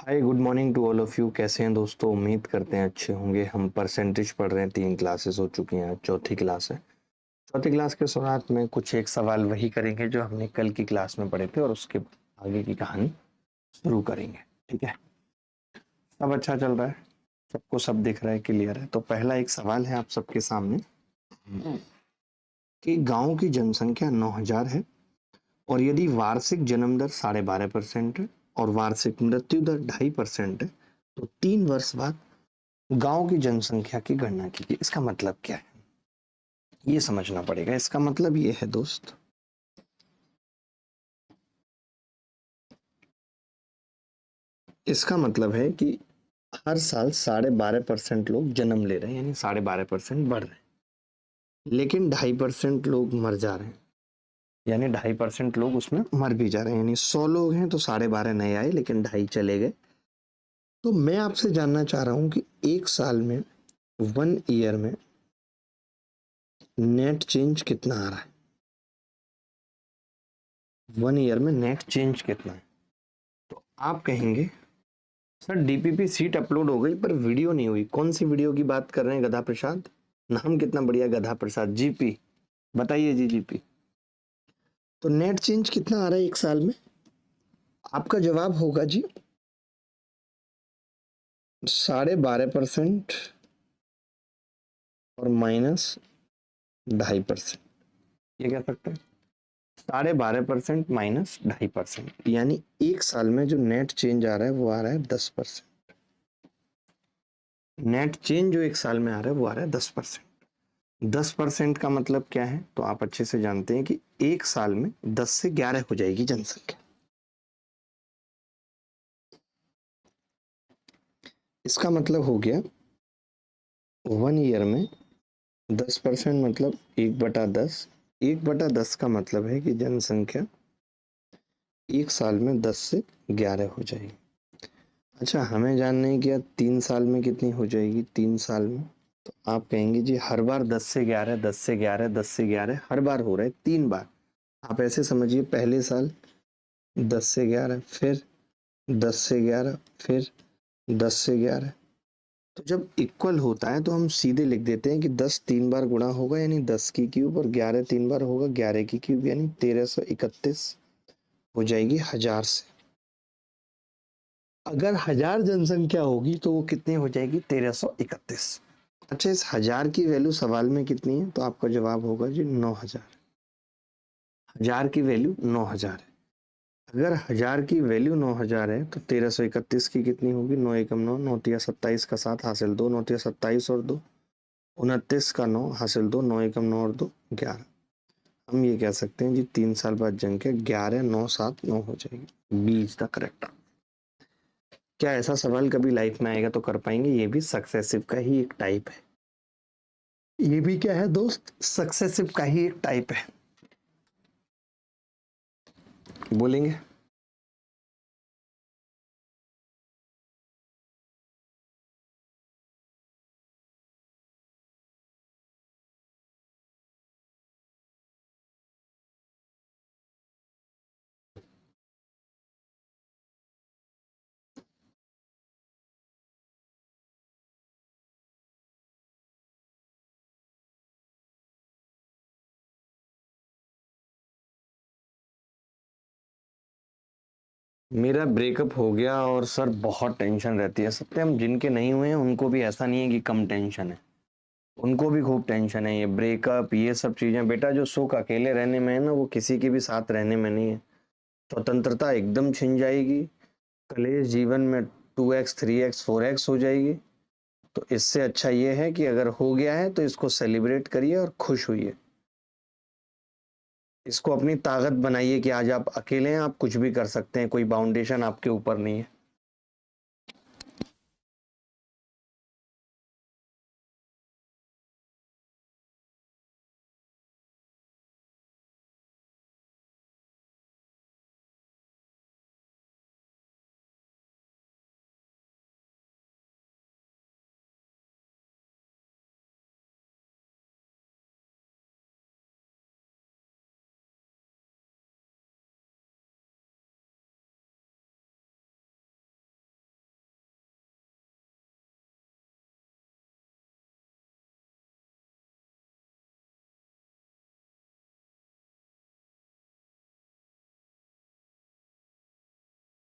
Hi good morning to all of you. कैसे हैं दोस्तों? उम्मीद करते हैं अच्छे होंगे। हम परसेंटेज पढ़ रहे हैं, 3 क्लासेस हो चुकी हैं, आज चौथी क्लास है। चौथी क्लास के शुरुआत में कुछ एक सवाल वही करेंगे जो हमने कल की क्लास में पढ़े थे और उसके आगे की कहानी शुरू करेंगे। ठीक है, सब अच्छा चल रहा है? सबको सब दिख रहा है, क्लियर है? तो पहला एक सवाल है आप सबके सामने कि गांव की जनसंख्या 9,000 है और यदि वार्षिक जन्म दर 12.5% है और वार्षिक मृत्यु दर 2.5% है तो 3 वर्ष बाद गांव की जनसंख्या की गणना कीजिए। इसका मतलब क्या है, ये समझना पड़ेगा। इसका मतलब ये है दोस्त, इसका मतलब है कि हर साल 12.5% लोग जन्म ले रहे हैं, यानी 12.5% बढ़ रहे हैं, लेकिन 2.5% लोग मर जा रहे हैं, यानी 2.5% लोग उसमें मर भी जा रहे हैं। यानी 100 लोग हैं तो 12.5 नए आए लेकिन 2.5 चले गए। तो मैं आपसे जानना चाह रहा हूं कि एक साल में, 1 ईयर में नेट चेंज कितना आ रहा है? 1 ईयर में नेट चेंज कितना है? तो आप कहेंगे सर डीपीपी सीट अपलोड हो गई पर वीडियो नहीं हुई। कौन सी वीडियो की बात कर रहे हैं? गधा प्रसाद, नाम कितना बढ़िया, गधा प्रसाद। जीपी बताइए जी, जीपी। तो नेट चेंज कितना आ रहा है एक साल में? आपका जवाब होगा जी 12.5% और -2.5%। ये कह सकते हैं 12.5% -2.5%, यानी एक साल में जो नेट चेंज आ रहा है वो आ रहा है 10%। नेट चेंज जो एक साल में आ रहा है वो आ रहा है 10%। 10% का मतलब क्या है? तो आप अच्छे से जानते हैं कि एक साल में 10 से 11 हो जाएगी जनसंख्या। इसका मतलब हो गया 1 ईयर में 10% मतलब 1/10। 1/10 का मतलब है कि जनसंख्या एक साल में 10 से 11 हो जाएगी। अच्छा, हमें जानना है कि यार 3 साल में कितनी हो जाएगी? 3 साल में तो आप कहेंगे जी हर बार 10 से 11, 10 से 11, 10 से 11 हर बार हो रहा है, 3 बार। आप ऐसे समझिए, पहले साल 10 से 11, फिर 10 से 11, फिर 10 से 11। तो जब इक्वल होता है तो हम सीधे लिख देते हैं कि 10 3 बार गुणा होगा यानी 10 की क्यूब, और 11 3 बार होगा 11 की क्यूब, यानी 1331 हो जाएगी 1000 से। अगर 1000 जनसंख्या होगी तो वो कितनी हो जाएगी? 1331। अच्छा, इस 1000 की वैल्यू सवाल में कितनी है? तो आपका जवाब होगा जी 9000। 1000 की वैल्यू 9000 है। अगर 1000 की वैल्यू 9000 है तो 1331 की कितनी होगी? 9 एकम 9, 9 तिया 27 का 7 हासिल 2, 9 तिया 27 और 2 29 का 9 हासिल 2, 9 एकम 9 और 2 11। हम ये कह सकते हैं जी 3 साल बाद जनसंख्या 11,979 हो जाएगी। B is the correct. क्या ऐसा सवाल कभी लाइफ में आएगा तो कर पाएंगे? ये भी सक्सेसिव का ही एक टाइप है। ये भी क्या है दोस्त? सक्सेसिव का ही एक टाइप है। बोलेंगे मेरा ब्रेकअप हो गया और सर बहुत टेंशन रहती है। सत्यम, जिनके नहीं हुए हैं उनको भी ऐसा नहीं है कि कम टेंशन है, उनको भी खूब टेंशन है। ये ब्रेकअप, ये सब चीजें, बेटा जो सुख अकेले रहने में है ना, वो किसी के भी साथ रहने में नहीं है। स्वतंत्रता एकदम छिन जाएगी, कलेश जीवन में 2x 3x 4x हो जाएगी। तो इससे अच्छा ये है कि अगर हो गया है तो इसको सेलिब्रेट करिए और खुश होइए। इसको अपनी ताकत बनाइए कि आज आप अकेले हैं, आप कुछ भी कर सकते हैं, कोई बाउंडेशन आपके ऊपर नहीं है।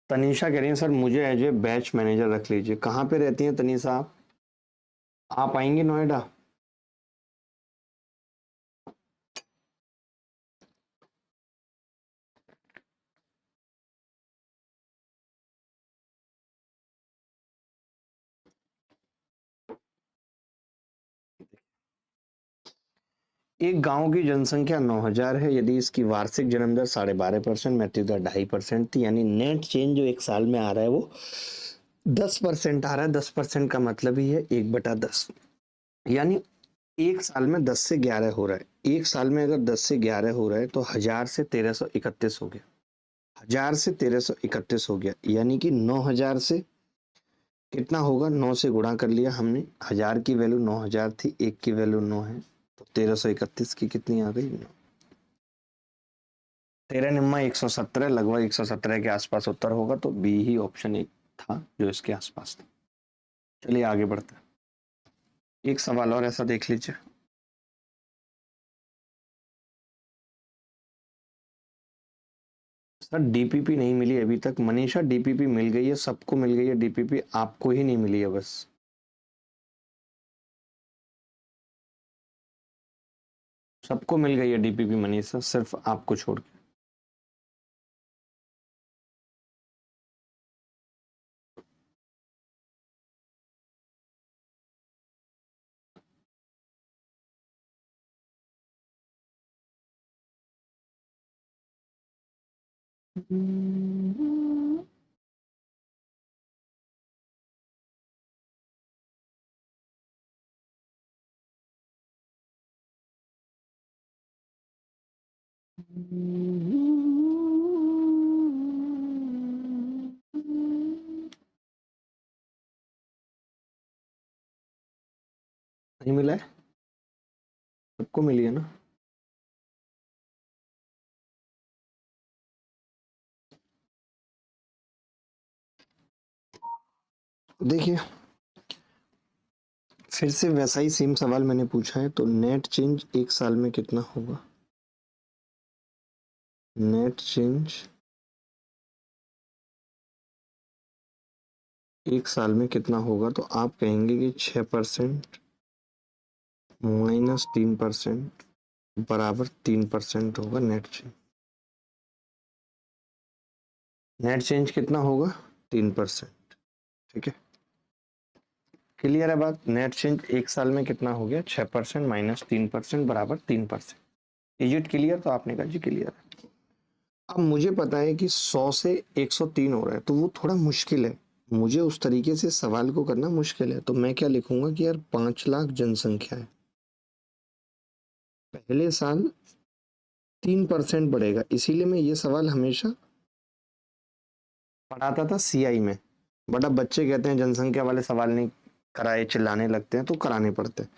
तनीषा कह रही है सर मुझे एज ए बैच मैनेजर रख लीजिए। कहाँ पे रहती हैं तनीषा आप आएंगी नोएडा? एक गांव की जनसंख्या 9,000 है। यदि इसकी वार्षिक जन्म दर 12.5%, मृत्यु दर 2.5% थी, यानी नेट चेंज जो एक साल में आ रहा है वो 10% आ रहा है। 10% का मतलब ही है 1/10, यानी एक साल में 10 से 11 हो रहा है। एक साल में अगर 10 से 11 हो रहा है तो 1000 से 1331 हो गया। 1000 से 1331 हो गया, यानी कि 9,000 से कितना होगा, 9 से गुणा कर लिया हमने। 1000 की वैल्यू 9,000 थी, एक की वैल्यू 9 है, तो 1331 की कितनी आ गई? 13 निम्मा 117, लगभग 117 के आसपास उत्तर होगा। तो बी ही ऑप्शन एक था जो इसके आसपास था। चलिए आगे बढ़ते हैं। एक सवाल और ऐसा देख लीजिए। सर डीपीपी नहीं मिली अभी तक। मनीषा डीपीपी मिल गई है, सबको मिल गई है डीपीपी, आपको ही नहीं मिली है बस। सबको मिल गई है डीपीपी मनीषा, सिर्फ आपको छोड़ के। नहीं मिला है? सबको मिली है ना? देखिए फिर से वैसा ही सेम सवाल मैंने पूछा है, तो नेट चेंज एक साल में कितना होगा? नेट चेंज एक साल में कितना होगा? तो आप कहेंगे कि 6% माइनस 3% बराबर 3% होगा नेट चेंज। नेट चेंज कितना होगा? 3%। ठीक है, क्लियर है बात? नेट चेंज एक साल में कितना हो गया? 6% माइनस 3% बराबर 3%। Is it clear? तो आपने कहा जी क्लियर है। अब मुझे पता है कि 100 से 103 हो रहा है, तो वो थोड़ा मुश्किल है। मुझे उस तरीके से सवाल को करना मुश्किल है, तो मैं क्या लिखूंगा कि यार 5 लाख जनसंख्या है, पहले साल 3% बढ़ेगा। इसीलिए मैं ये सवाल हमेशा पढ़ाता था सीआई में। बट अब बच्चे कहते हैं जनसंख्या वाले सवाल नहीं कराए, चिल्लाने लगते हैं, तो कराने पड़ते हैं।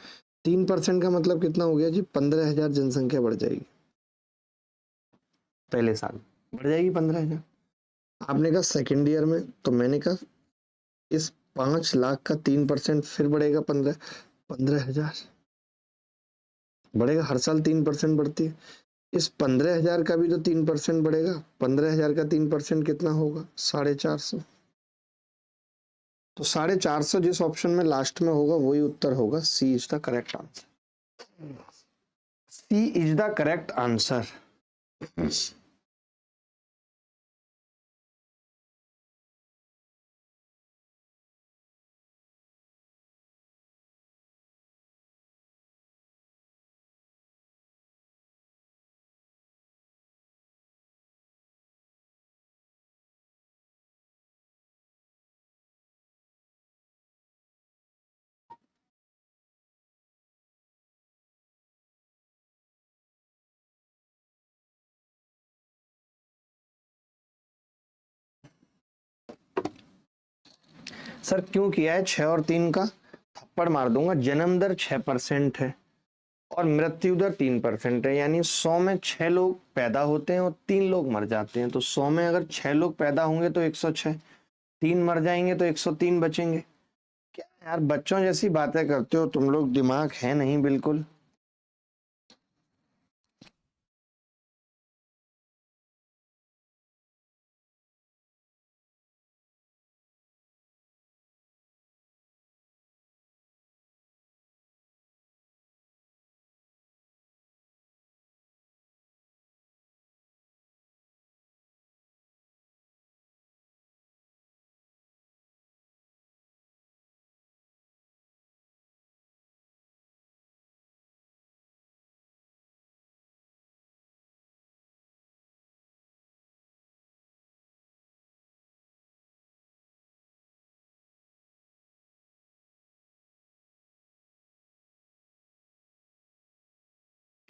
3% का मतलब कितना हो गया जी? 15,000 जनसंख्या बढ़ जाएगी पहले साल, बढ़ जाएगी 15,000। आपने कहा सेकेंड ईयर में, तो मैंने कहा इस 5 लाख का 3% फिर बढ़ेगा 15,000 बढ़ेगा। हर साल 3% बढ़ती है। इस 15,000 का भी तो 3% बढ़ेगा। 15,000 का 3% कितना होगा? 450। तो 450 जिस ऑप्शन में लास्ट में होगा वही उत्तर होगा। C is the correct answer. C is the correct answer. Sir क्यों किया है 6 और 3 का? थप्पड़ मार दूंगा। जन्म दर 6% है और मृत्यु दर 3% है, यानी 100 में 6 लोग पैदा होते हैं और 3 लोग मर जाते हैं। तो 100 में अगर 6 लोग पैदा होंगे तो 106, 3 मर जाएंगे तो 103 बचेंगे। क्या यार बच्चों जैसी बातें करते हो तुम लोग, दिमाग है नहीं बिल्कुल।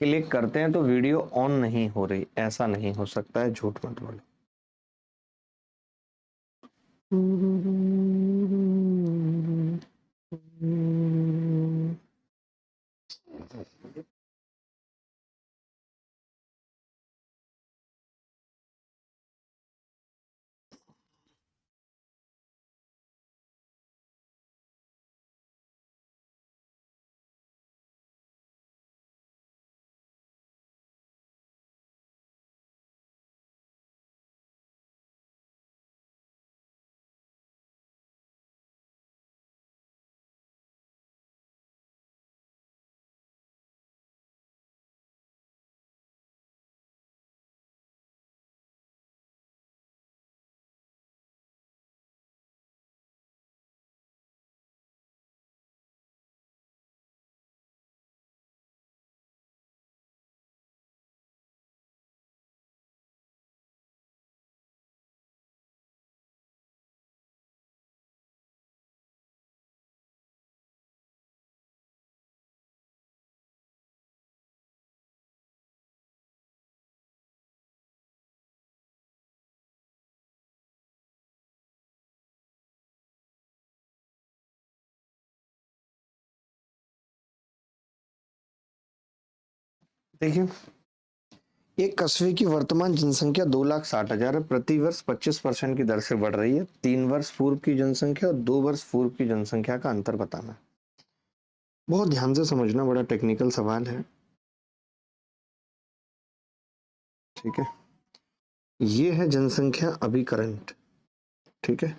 क्लिक करते हैं तो वीडियो ऑन नहीं हो रही, ऐसा नहीं हो सकता है, झूठ मत बोलो। देखिए, एक कस्बे की वर्तमान जनसंख्या 2,60,000 है, प्रति वर्ष 25% की दर से बढ़ रही है। 3 वर्ष पूर्व की जनसंख्या और 2 वर्ष पूर्व की जनसंख्या का अंतर बताना। बहुत ध्यान से समझना, बड़ा टेक्निकल सवाल है, ठीक है। ये है जनसंख्या अभी करंट, ठीक है,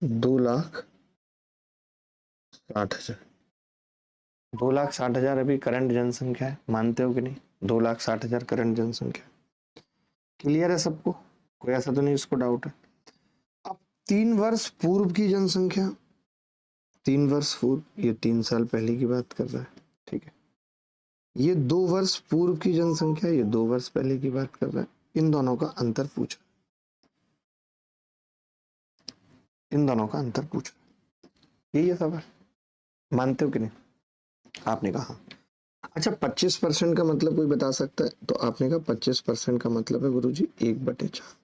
2,60,000। 2,60,000 अभी करंट जनसंख्या है, मानते हो कि नहीं? 2,60,000 करंट जनसंख्या, क्लियर है सबको? कोई ऐसा तो नहीं इसको डाउट है? अब 3 वर्ष पूर्व की जनसंख्या, 3 वर्ष पूर्व, ये 3 साल पहले की बात कर रहा है, ठीक है। ये 2 वर्ष पूर्व की जनसंख्या, ये 2 वर्ष पहले की बात कर रहा है। इन दोनों का अंतर पूछ रहा है, इन दोनों का अंतर पूछ रहा है, यही है सवाल। मानते हो कि नहीं? आपने कहा अच्छा 25% का मतलब कोई बता सकता है? तो आपने कहा 25% का मतलब है गुरुजी 1/4।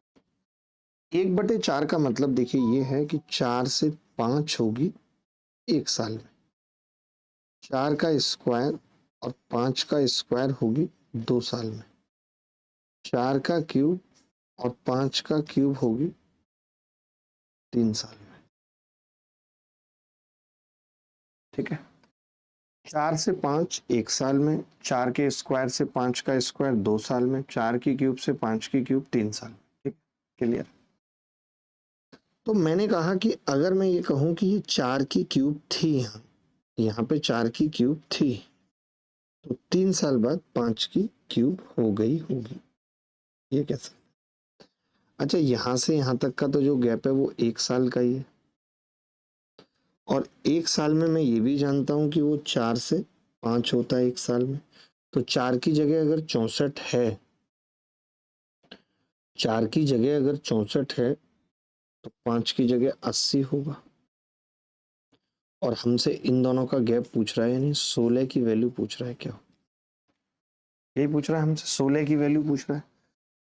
1/4 का मतलब देखिए ये है कि 4 से 5 होगी 1 साल में, 4 का स्क्वायर और 5 का स्क्वायर होगी 2 साल में, 4 का क्यूब और 5 का क्यूब होगी 3 साल में, ठीक है। 4 से 5 1 साल में, 4 के स्क्वायर से 5 का स्क्वायर 2 साल में, 4 की क्यूब से 5 की क्यूब 3 साल में, ठीक, क्लियर। तो मैंने कहा कि अगर मैं ये कहूं कि ये 4 की क्यूब थी, यहाँ पे 4 की क्यूब थी, तो 3 साल बाद 5 की क्यूब हो गई होगी, ये कैसा? अच्छा यहां से यहां तक का तो जो गैप है वो 1 साल का ही है, और 1 साल में मैं ये भी जानता हूं कि वो 4 से 5 होता है 1 साल में, तो 4 की जगह अगर 64 है, 4 की जगह अगर 64 है तो 5 की जगह 80 होगा, और हमसे इन दोनों का गैप पूछ रहा है, यानी 16 की वैल्यू पूछ रहा है। क्या यही पूछ रहा है हमसे? 16 की वैल्यू पूछ रहा है।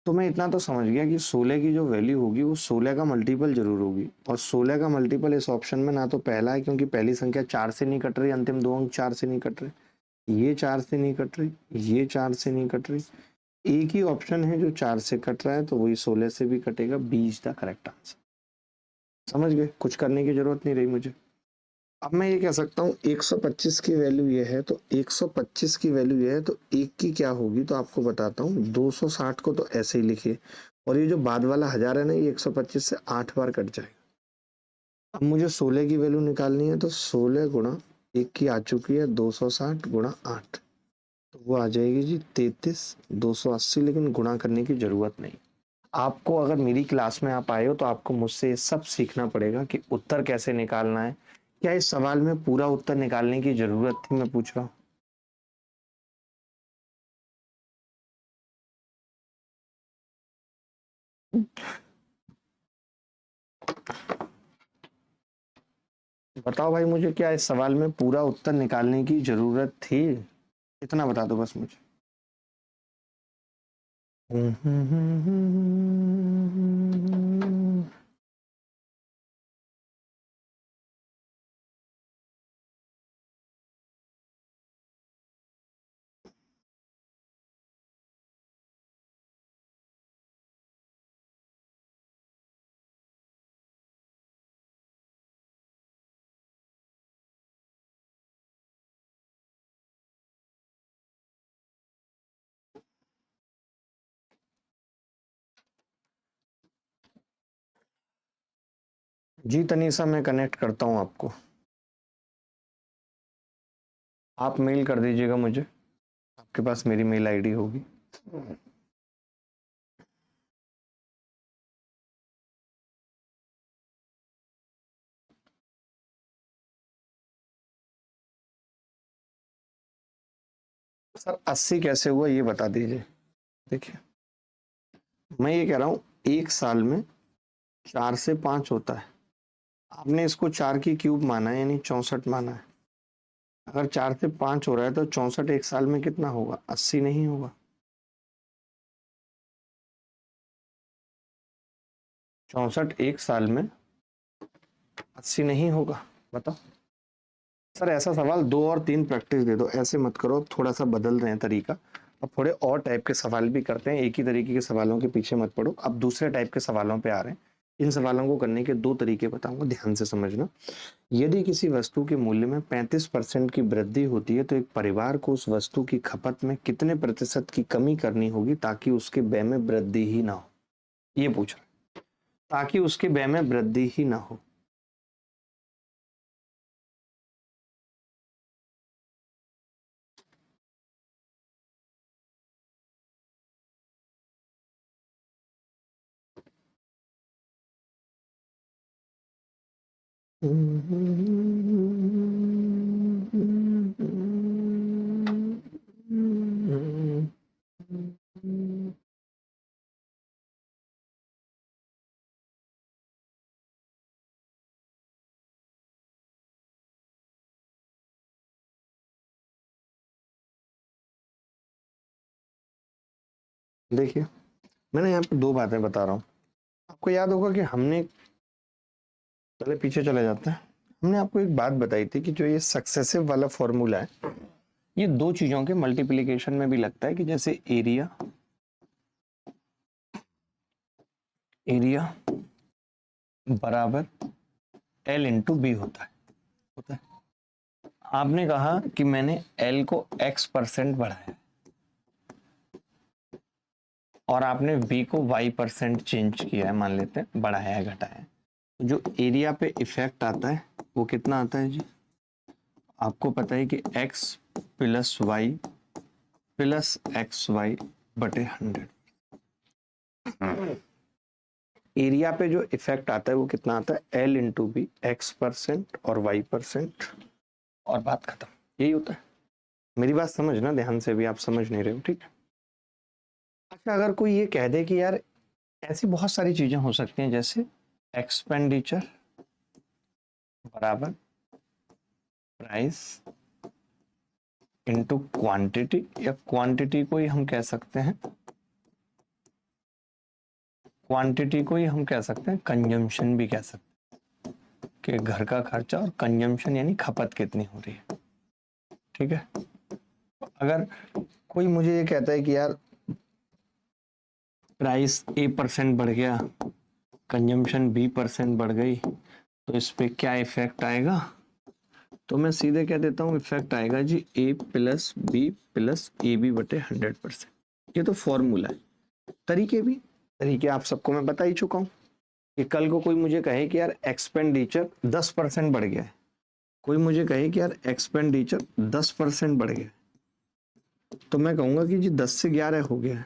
तो मैं इतना तो समझ गया कि 16 की जो वैल्यू होगी वो 16 का मल्टीपल जरूर होगी, और 16 का मल्टीपल इस ऑप्शन में ना तो पहला है, क्योंकि पहली संख्या 4 से नहीं कट रही, अंतिम 2 अंक 4 से नहीं कट रहे, ये 4 से नहीं कट रही, ये 4 से नहीं कट रही, एक ही ऑप्शन है जो 4 से कट रहा है, तो वही 16 से भी कटेगा। B is the correct answer. समझ गए? कुछ करने की जरूरत नहीं रही मुझे। अब मैं ये कह सकता हूँ 125 की वैल्यू ये है, तो 125 की वैल्यू ये है, तो एक की क्या होगी, तो आपको बताता हूँ। 260 को तो ऐसे ही लिखिए, और ये जो बाद वाला 1000 है ना, ये 125 से 8 बार कट जाएगा। अब मुझे 16 की वैल्यू निकालनी है, तो 16 गुणा एक की आ चुकी है 260 गुणा 8, तो वो आ जाएगी जी 33 280, लेकिन गुणा करने की जरूरत नहीं। आपको अगर मेरी क्लास में आप आए हो तो आपको मुझसे ये सब सीखना पड़ेगा कि उत्तर कैसे निकालना है। क्या इस सवाल में पूरा उत्तर निकालने की जरूरत थी, मैं पूछ रहा हूँ? बताओ भाई मुझे, क्या इस सवाल में पूरा उत्तर निकालने की जरूरत थी? इतना बता दो बस मुझे। जी तनीषा, मैं कनेक्ट करता हूँ आपको, आप मेल कर दीजिएगा मुझे, आपके पास मेरी मेल आईडी होगी। सर 80 कैसे हुआ ये बता दीजिए। देखिए मैं ये कह रहा हूँ एक साल में 4 से 5 होता है, आपने इसको 4 की क्यूब माना है यानी 64 माना है। अगर 4 से 5 हो रहा है तो 64 एक साल में कितना होगा? 80 नहीं होगा। 64 एक साल में 80 नहीं होगा, बताओ। सर ऐसा सवाल 2 और 3 प्रैक्टिस दे दो, ऐसे मत करो, थोड़ा सा बदल रहे हैं तरीका। अब थोड़े और टाइप के सवाल भी करते हैं, एक ही तरीके के सवालों के पीछे मत पड़ो। अब दूसरे टाइप के सवालों पे आ रहे हैं। इन सवालों को करने के 2 तरीके बताऊंगा, ध्यान से समझना। यदि किसी वस्तु के मूल्य में 35% की वृद्धि होती है तो एक परिवार को उस वस्तु की खपत में कितने प्रतिशत की कमी करनी होगी ताकि उसके व्यय में वृद्धि ही ना हो? ये पूछ रहा है, ताकि उसके व्यय में वृद्धि ही ना हो। देखिए मैंने यहाँ पे 2 बातें बता रहा हूँ। आपको याद होगा कि हमने, चले पीछे चले जाते हैं, हमने आपको एक बात बताई थी कि जो ये सक्सेसिव वाला फॉर्मूला है ये 2 चीजों के मल्टीप्लिकेशन में भी लगता है, कि जैसे एरिया बराबर एल इंटू बी होता है। आपने कहा कि मैंने एल को x% बढ़ाया और आपने बी को y% चेंज किया है, मान लेते हैं बढ़ाया है घटाया है, तो जो एरिया पे इफेक्ट आता है वो कितना आता है जी? आपको पता है कि x plus Y plus X Y बटे 100। एरिया पे जो इफेक्ट आता है वो कितना आता है? एल इंटू बी, x% और y%, और बात खत्म। यही होता है। मेरी बात समझना ध्यान से, भी आप समझ नहीं रहे हो, ठीक है? अच्छा अगर कोई ये कह दे कि यार ऐसी बहुत सारी चीजें हो सकती हैं, जैसे एक्सपेंडिचर बराबर प्राइस इनटू क्वांटिटी, या क्वांटिटी को ही हम कह सकते हैं, कंजम्पशन भी कह सकते हैं, कि घर का खर्चा और कंजम्पशन यानी खपत कितनी हो रही है, ठीक है? अगर कोई मुझे ये कहता है कि यार प्राइस A% बढ़ गया, कंजम्पशन B% बढ़ गई, तो इस पे क्या इफेक्ट आएगा? तो मैं सीधे कह देता हूँ इफेक्ट आएगा जी A plus B plus AB बटे 100%। ये तो फॉर्मूला है। तरीके आप सबको मैं बता ही चुका हूँ कि कल को कोई मुझे कहे कि यार एक्सपेंडिचर 10% बढ़ गया है, कोई मुझे कहे कि यार एक्सपेंडिचर 10% बढ़ गया, तो मैं कहूंगा कि जी 10 से 11 हो गया है।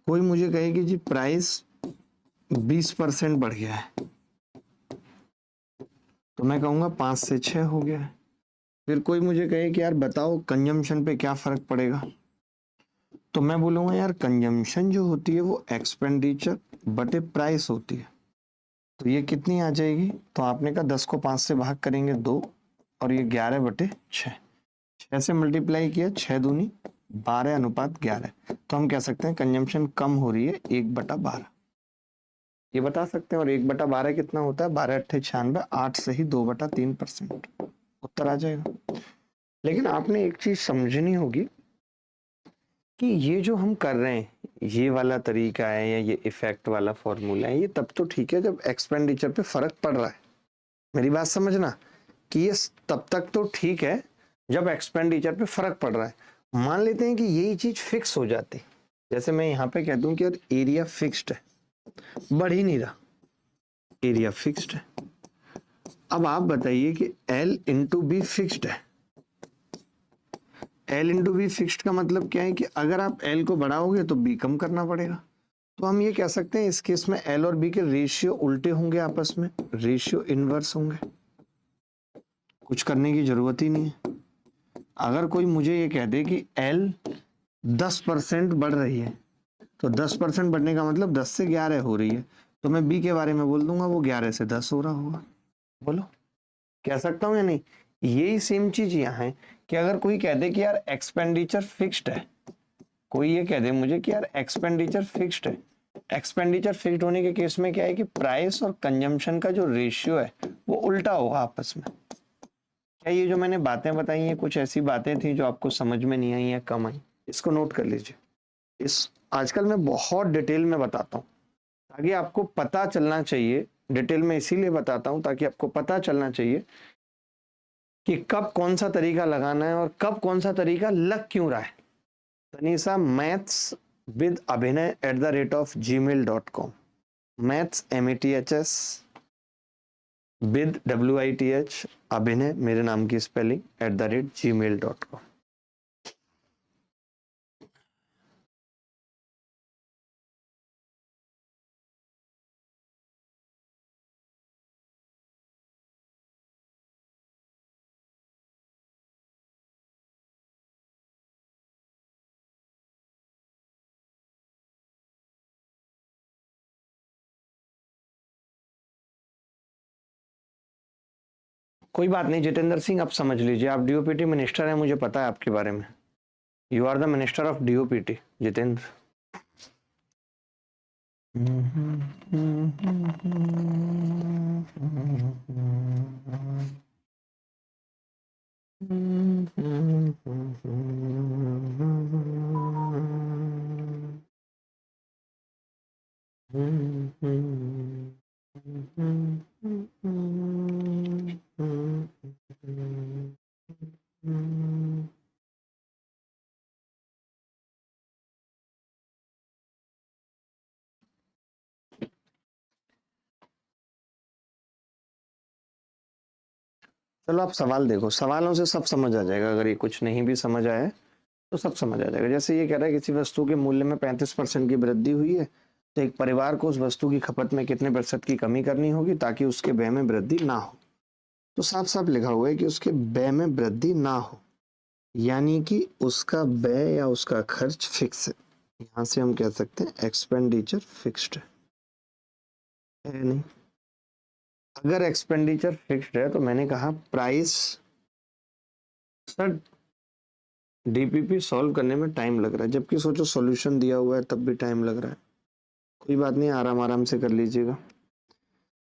कोई मुझे कहे कि जी प्राइस 20% बढ़ गया है, तो मैं कहूंगा 5 से 6 हो गया है। फिर कोई मुझे कहे कि यार बताओ कंजम्पशन पे क्या फर्क पड़ेगा, तो मैं बोलूंगा यार कंजम्पशन जो होती है वो एक्सपेंडिचर बटे प्राइस होती है, तो ये कितनी आ जाएगी? तो आपने कहा 10 को 5 से भाग करेंगे 2, और ये 11 बटे 6, 6 से मल्टीप्लाई किया, 6 दूनी 12 अनुपात 11, तो हम कह सकते हैं कंजम्पशन कम हो रही है 1/12, ये बता सकते हैं। और 1/12 कितना होता है? 12×8 = 96, 8 से ही 2/3%, उत्तर आ जाएगा। लेकिन आपने एक चीज समझनी होगी कि ये जो हम कर रहे हैं, ये वाला तरीका है या ये इफेक्ट वाला फॉर्मूला है, ये तब तो ठीक है जब एक्सपेंडिचर पे फर्क पड़ रहा है। मेरी बात समझना कि ये तब तक तो ठीक है जब एक्सपेंडिचर पे फर्क पड़ रहा है। मान लेते हैं कि यही चीज फिक्स हो जाती, जैसे मैं यहाँ पे कह दूं कि यार एरिया फिक्स्ड है, बढ़ ही नहीं रहा, एरिया फिक्स्ड है। अब आप बताइए कि L इंटू बी फिक्स्ड है। L इंटू बी फिक्स्ड का मतलब क्या है कि अगर आप L को बढ़ाओगे तो B कम करना पड़ेगा। तो हम ये कह सकते हैं इस केस में L और B के रेशियो उल्टे होंगे, आपस में रेशियो इनवर्स होंगे, कुछ करने की जरूरत ही नहीं है। अगर कोई मुझे ये कह दे कि L 10% बढ़ रही है, तो 10% बढ़ने का मतलब 10 से 11 हो रही है, तो मैं B के बारे में बोल दूंगा वो 11 से 10 हो रहा होगा। बोलो कह सकता हूं या नहीं? यही सेम चीज यहाँ है कि अगर कोई कह दे कि यार एक्सपेंडिचर फिक्स्ड है, कोई ये कह दे मुझे कि यार एक्सपेंडिचर फिक्स्ड है, एक्सपेंडिचर फिक्स्ड होने के केस में क्या है कि प्राइस और कंजम्पशन का जो रेशियो है वो उल्टा होगा आपस में। क्या ये जो मैंने बातें बताई हैं कुछ ऐसी बातें थी जो आपको समझ में नहीं आई या कम आई? इसको नोट कर लीजिए। इस आजकल मैं बहुत डिटेल में बताता हूँ ताकि आपको पता चलना चाहिए, डिटेल में इसीलिए बताता हूँ ताकि आपको पता चलना चाहिए कि कब कौन सा तरीका लगाना है और कब कौन सा तरीका लग क्यों रहा है। तनीषा मैथ्स विद अभिनय @gmail.com, maths MATHS with WITH अभिनय, मेरे नाम की स्पेलिंग @gmail.com। कोई बात नहीं जितेंद्र सिंह, आप समझ लीजिए, आप DOPT मिनिस्टर हैं, मुझे पता है आपके बारे में। You are the minister of DOPT Jitendra. चलो आप सवाल देखो, सवालों से सब समझ आ जाएगा। अगर ये कुछ नहीं भी समझ आया तो सब समझ आ जाएगा। जैसे ये कह रहा है किसी वस्तु के मूल्य में 35% की वृद्धि हुई है, तो एक परिवार को उस वस्तु की खपत में कितने प्रतिशत की कमी करनी होगी ताकि उसके व्यय में वृद्धि ना हो। तो साफ साफ लिखा हुआ है कि उसके व्यय में वृद्धि ना हो, यानी कि उसका व्यय या उसका खर्च फिक्स है। यहां से हम कह सकते हैं एक्सपेंडिचर फिक्स्ड है नहीं। अगर एक्सपेंडिचर फिक्स्ड है तो मैंने कहा प्राइस, सर DPP सॉल्व करने में टाइम लग रहा है, जबकि सोचो सॉल्यूशन दिया हुआ है तब भी टाइम लग रहा है। कोई बात नहीं, आराम आराम से कर लीजिएगा।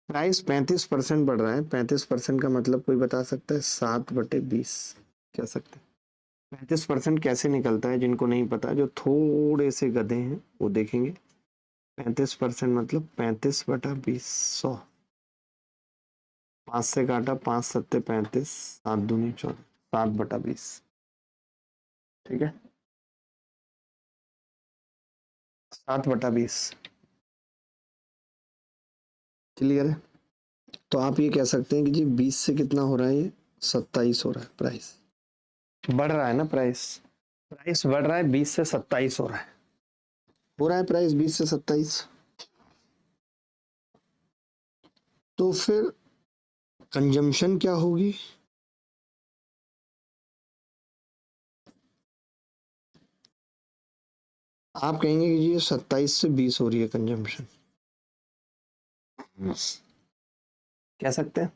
प्राइस 35% बढ़ रहा है, 35% का मतलब कोई बता सकता है? 7/20 कह सकते हैं। 35% कैसे निकलता है? जिनको नहीं पता, जो थोड़े से गधे हैं वो देखेंगे। 35% मतलब 35/20, 100, 5 से काटा, 5 सत्ते 35, 7 दूनी 14, 7/20, ठीक है, 7/20, क्लियर है? तो आप ये कह सकते हैं कि जी 20 से कितना हो रहा है, ये 27 हो रहा है। प्राइस बढ़ रहा है ना, प्राइस प्राइस बढ़ रहा है, 20 से 27 हो रहा है प्राइस 20 से 27। तो फिर कंजम्पशन क्या होगी? आप कहेंगे कि ये 27 से 20 हो रही है कंजम्पशन, कह सकते हैं।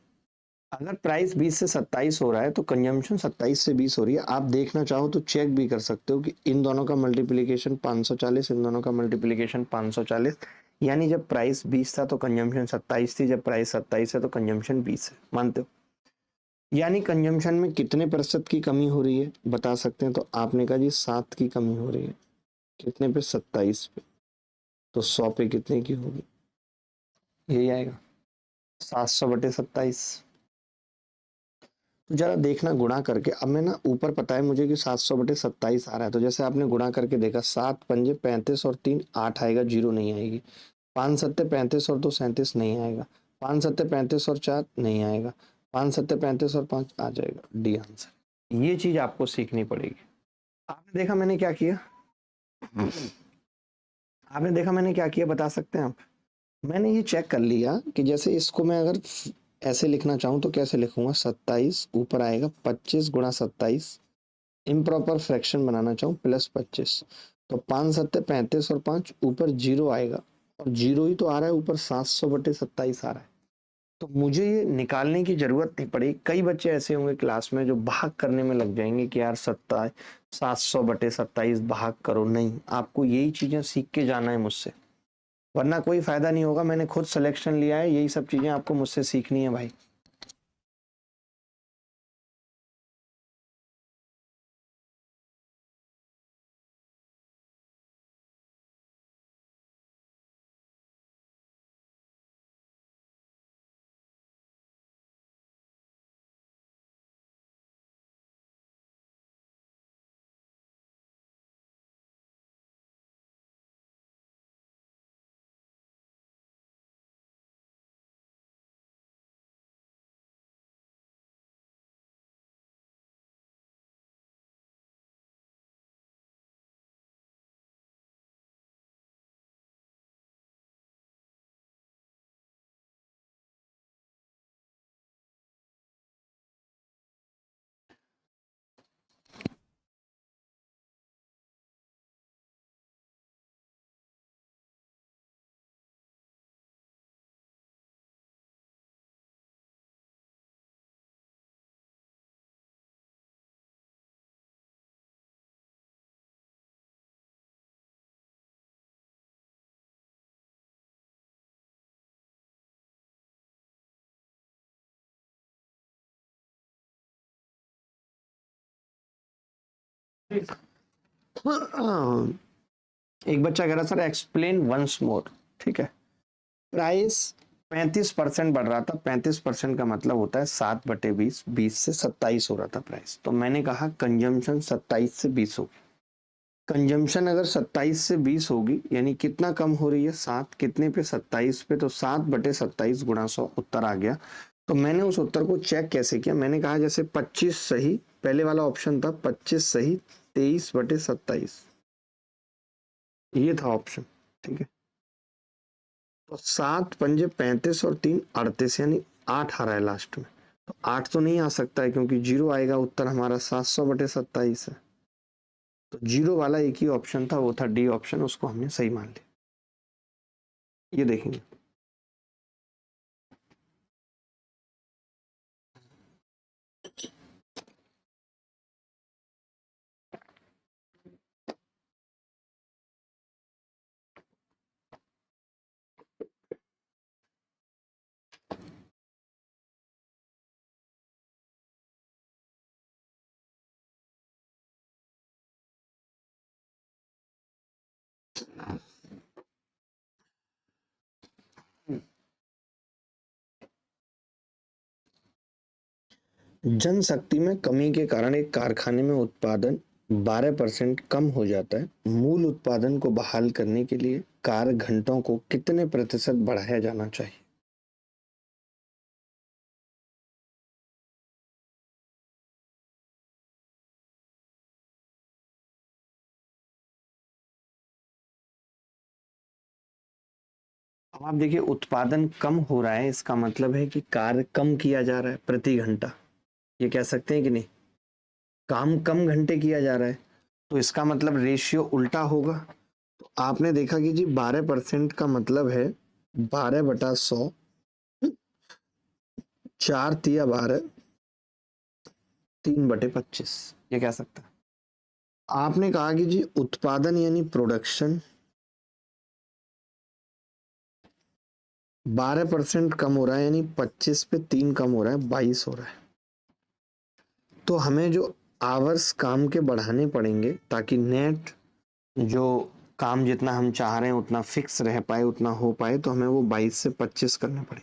अगर प्राइस 20 से 27 हो रहा है तो कंजम्पशन 27 से 20 हो रही है। आप देखना चाहो तो चेक भी कर सकते हो कि इन दोनों का मल्टीप्लिकेशन 540, इन दोनों का मल्टीप्लिकेशन 540, यानी जब प्राइस 20 था तो कंजम्पशन 27 थी, जब प्राइस 27 है तो कंजम्पशन 20 है। मानते हो? यानी कंजम्पशन में कितने प्रतिशत की कमी हो रही है बता सकते हैं? तो आपने कहा जी 7 की कमी हो रही है। कितने पे? 27 पे। तो 100 पे कितने की होगी? यही आएगा 700/27। तो जरा देखना गुणा करके। अब मैं ना ऊपर पता है मुझे कि 700/27 आ रहा है, तो जैसे आपने गुणा करके देखा, 7×5 = 35 और 3 8 आएगा, जीरो नहीं आएगी। 5×7 = 35 और 2 37 नहीं आएगा। 5×7 = 35 और 4 नहीं आएगा। 5×7 = 35 और 5 आ जाएगा। D answer. ये चीज आपको सीखनी पड़ेगी। आपने देखा मैंने क्या किया? आपने देखा मैंने क्या किया, बता सकते हैं आप? मैंने ये चेक कर लिया कि जैसे इसको मैं अगर ऐसे लिखना चाहूँ तो कैसे लिखूंगा? 27 ऊपर आएगा 25×27, इम्प्रॉपर फ्रैक्शन बनाना चाहूँ +25, तो 5×7 = 35 और 5 ऊपर जीरो आएगा, और जीरो ही तो आ रहा है ऊपर, 700/27 आ रहा है। तो मुझे ये निकालने की जरूरत नहीं पड़ी। कई बच्चे ऐसे होंगे क्लास में जो भाग करने में लग जाएंगे कि यार 700/27 भाग करो। नहीं, आपको यही चीजें सीख के जाना है मुझसे, वरना कोई फायदा नहीं होगा। मैंने खुद सिलेक्शन लिया है, यही सब चीजें आपको मुझसे सीखनी है भाई। एक बच्चा कह रहा सर एक्सप्लेन वंस मोर। ठीक है, प्राइस 35% बढ़ रहा था। 35% का मतलब होता है 7/20, 20 से 27 हो रहा था प्राइस। तो मैंने कहा कंजम्पशन 27 से 20 होगी। कंजम्पशन अगर 27 से 20 होगी, यानी कितना कम हो रही है? 7 कितने पे? 27 पे। तो 7/27 × 100 उत्तर आ गया। तो मैंने उस उत्तर को चेक कैसे किया? मैंने कहा जैसे 25 सही, पहले वाला ऑप्शन था 25 सही 23/27, ये था ऑप्शन। ठीक है, तो 7×5 = 35 और 3 = 38, यानी 8 आ रहा है लास्ट में। तो 8 तो नहीं आ सकता है क्योंकि जीरो आएगा, उत्तर हमारा 700/27 है। तो जीरो वाला एक ही ऑप्शन था, वो था डी ऑप्शन, उसको हमने सही मान लिया। ये देखेंगे। जनशक्ति में कमी के कारण एक कारखाने में उत्पादन 12% कम हो जाता है। मूल उत्पादन को बहाल करने के लिए कार्य घंटों को कितने प्रतिशत बढ़ाया जाना चाहिए? अब आप देखिए, उत्पादन कम हो रहा है, इसका मतलब है कि कार्य कम किया जा रहा है प्रति घंटा। ये कह सकते हैं कि नहीं? काम कम घंटे किया जा रहा है, तो इसका मतलब रेशियो उल्टा होगा। तो आपने देखा कि जी 12% का मतलब है 12/100 4 तिया 12, 3/25, ये कह सकता है। आपने कहा कि जी उत्पादन यानी प्रोडक्शन 12% कम हो रहा है, यानी 25 पे 3 कम हो रहा है, 22 हो रहा है। तो हमें जो आवर्स काम के बढ़ाने पड़ेंगे ताकि नेट जो काम जितना हम चाह रहे हैं उतना फिक्स रह पाए, उतना हो पाए, तो हमें वो 22 से 25 करने पड़े।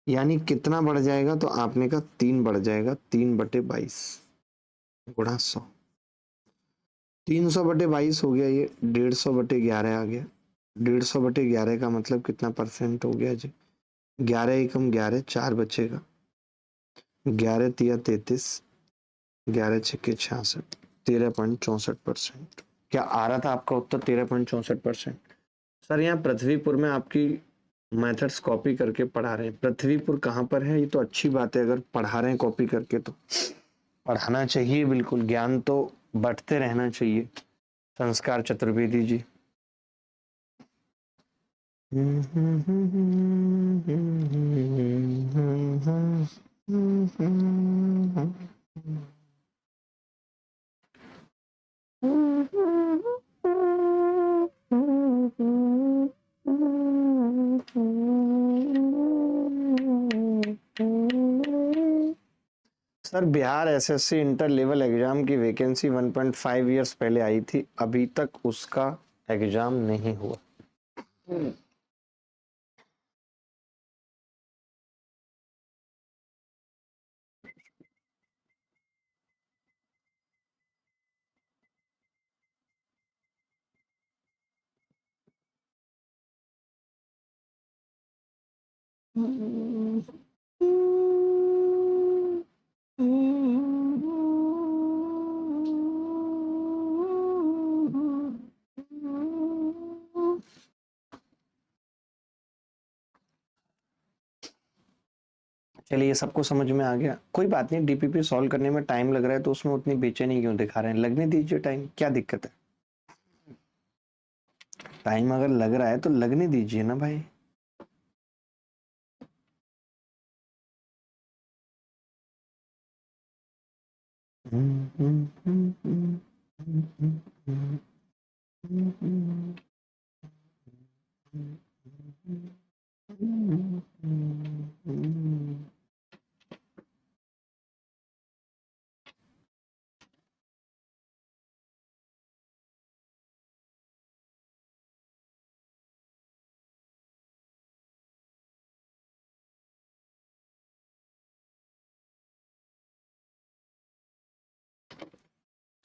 यानी कितना बढ़ जाएगा, तो आपने कहा 3 बढ़ जाएगा, 3/22 गुणा 100, 300/22 हो गया, ये 150/11 आ गया। 150/11 का मतलब कितना परसेंट हो गया जी? 11 एकम 11, 4 बचेगा, 11 तिया 33, 11 छक्के 66, 13.64%। क्या आ रहा था आपका उत्तर 13.64%? सर यहाँ पृथ्वीपुर में आपकी मेथड्स कॉपी करके पढ़ा रहे हैं। पृथ्वीपुर कहाँ पर है? ये तो अच्छी बात है, अगर पढ़ा रहे हैं कॉपी करके तो पढ़ाना चाहिए, बिल्कुल ज्ञान तो बढ़ते रहना चाहिए। Sanskar Chaturvedi ji. Sir Bihar SSC inter level exam की वैकेंसी 1.5 ईयर्स पहले आई थी, अभी तक उसका एग्जाम नहीं हुआ। चलिए, ये सबको समझ में आ गया, कोई बात नहीं। डीपीपी सॉल्व करने में टाइम लग रहा है तो उसमें उतनी बेचैनी क्यों दिखा रहे हैं? लगने दीजिए टाइम, क्या दिक्कत है? टाइम अगर लग रहा है तो लगने दीजिए ना भाई।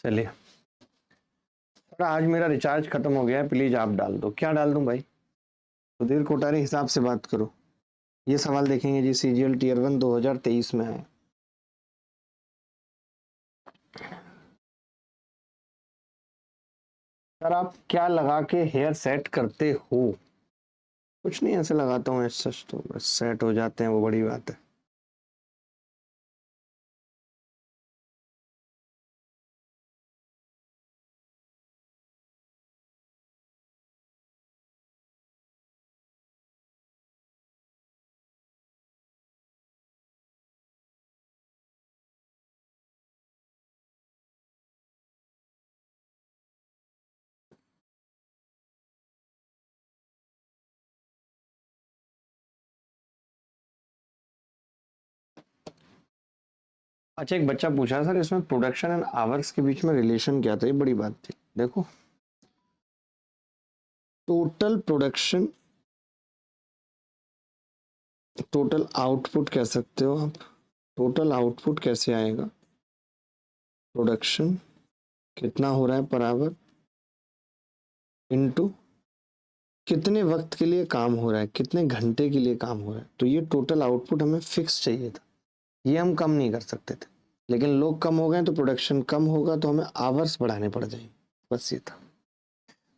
चलिए, और आज मेरा रिचार्ज खत्म हो गया है, प्लीज आप डाल दो। क्या डाल दूं भाई? सुधीर कोटारी, हिसाब से बात करो। ये सवाल देखेंगे जी, सीजीएल टीयर 1 2023 में है। सर आप क्या लगा के हेयर सेट करते हो? कुछ नहीं, ऐसे लगाता हूँ, सच तो बस सेट हो जाते हैं, वो बड़ी बात है। अच्छा, एक बच्चा पूछा सर इसमें प्रोडक्शन एंड आवर्स के बीच में रिलेशन क्या था? ये बड़ी बात थी। देखो, टोटल प्रोडक्शन, टोटल आउटपुट कह सकते हो आप। टोटल आउटपुट कैसे आएगा? प्रोडक्शन कितना हो रहा है पर आवर इनटू कितने वक्त के लिए काम हो रहा है, कितने घंटे के लिए काम हो रहा है। तो ये टोटल आउटपुट हमें फिक्स चाहिए था, ये हम कम नहीं कर सकते थे। लेकिन लोग कम हो गए तो प्रोडक्शन कम होगा, तो हमें आवर्स बढ़ाने पड़ जाएंगे, बस ये था।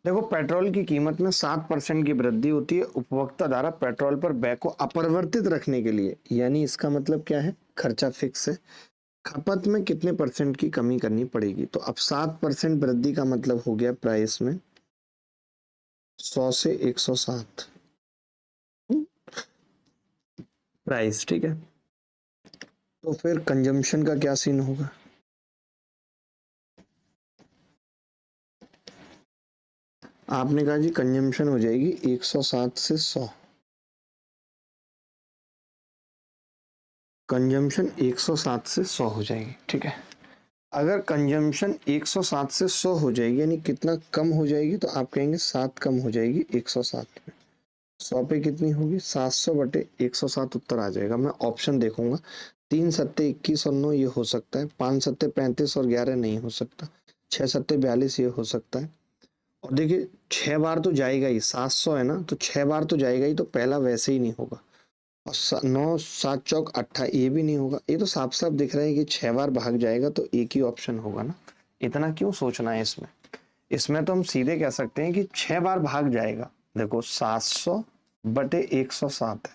देखो, पेट्रोल की कीमत में 7% की वृद्धि होती है उपभोक्ता द्वारा पेट्रोल पर व्यय को अपरिवर्तित रखने के लिए। यानी इसका मतलब क्या है? खर्चा फिक्स है, खपत में कितने परसेंट की कमी करनी पड़ेगी। तो अब 7% वृद्धि का मतलब हो गया प्राइस में 100 से 107। प्राइस, ठीक है। तो फिर कंजम्पशन का क्या सीन होगा? आपने कहा जी कंजम्पशन हो जाएगी 107 से 100। कंजम्पशन 107 से 100 हो जाएगी, ठीक है। अगर कंजम्पशन 107 से 100 हो जाएगी यानी कितना कम हो जाएगी, तो आप कहेंगे 7 कम हो जाएगी 107 में। 100 पे कितनी होगी? 700 बटे 107 उत्तर आ जाएगा। मैं ऑप्शन देखूंगा, 3 सत्ते 21 और 9 ये हो सकता है, 5 सत्ते 35 और 11 नहीं हो सकता, 6 सत्ते 42 ये हो सकता है। और देखिए 6 बार तो जाएगा ही, 700 है ना, तो 6 बार तो जाएगा ही, तो पहला वैसे ही नहीं होगा। और 9 7 चौक 18 ये भी नहीं होगा। ये तो साफ साफ दिख रहा है कि 6 बार भाग जाएगा, तो एक ही ऑप्शन होगा ना। इतना क्यों सोचना है इसमें? इसमें तो हम सीधे कह सकते हैं कि 6 बार भाग जाएगा। देखो 700 बटे 107 है,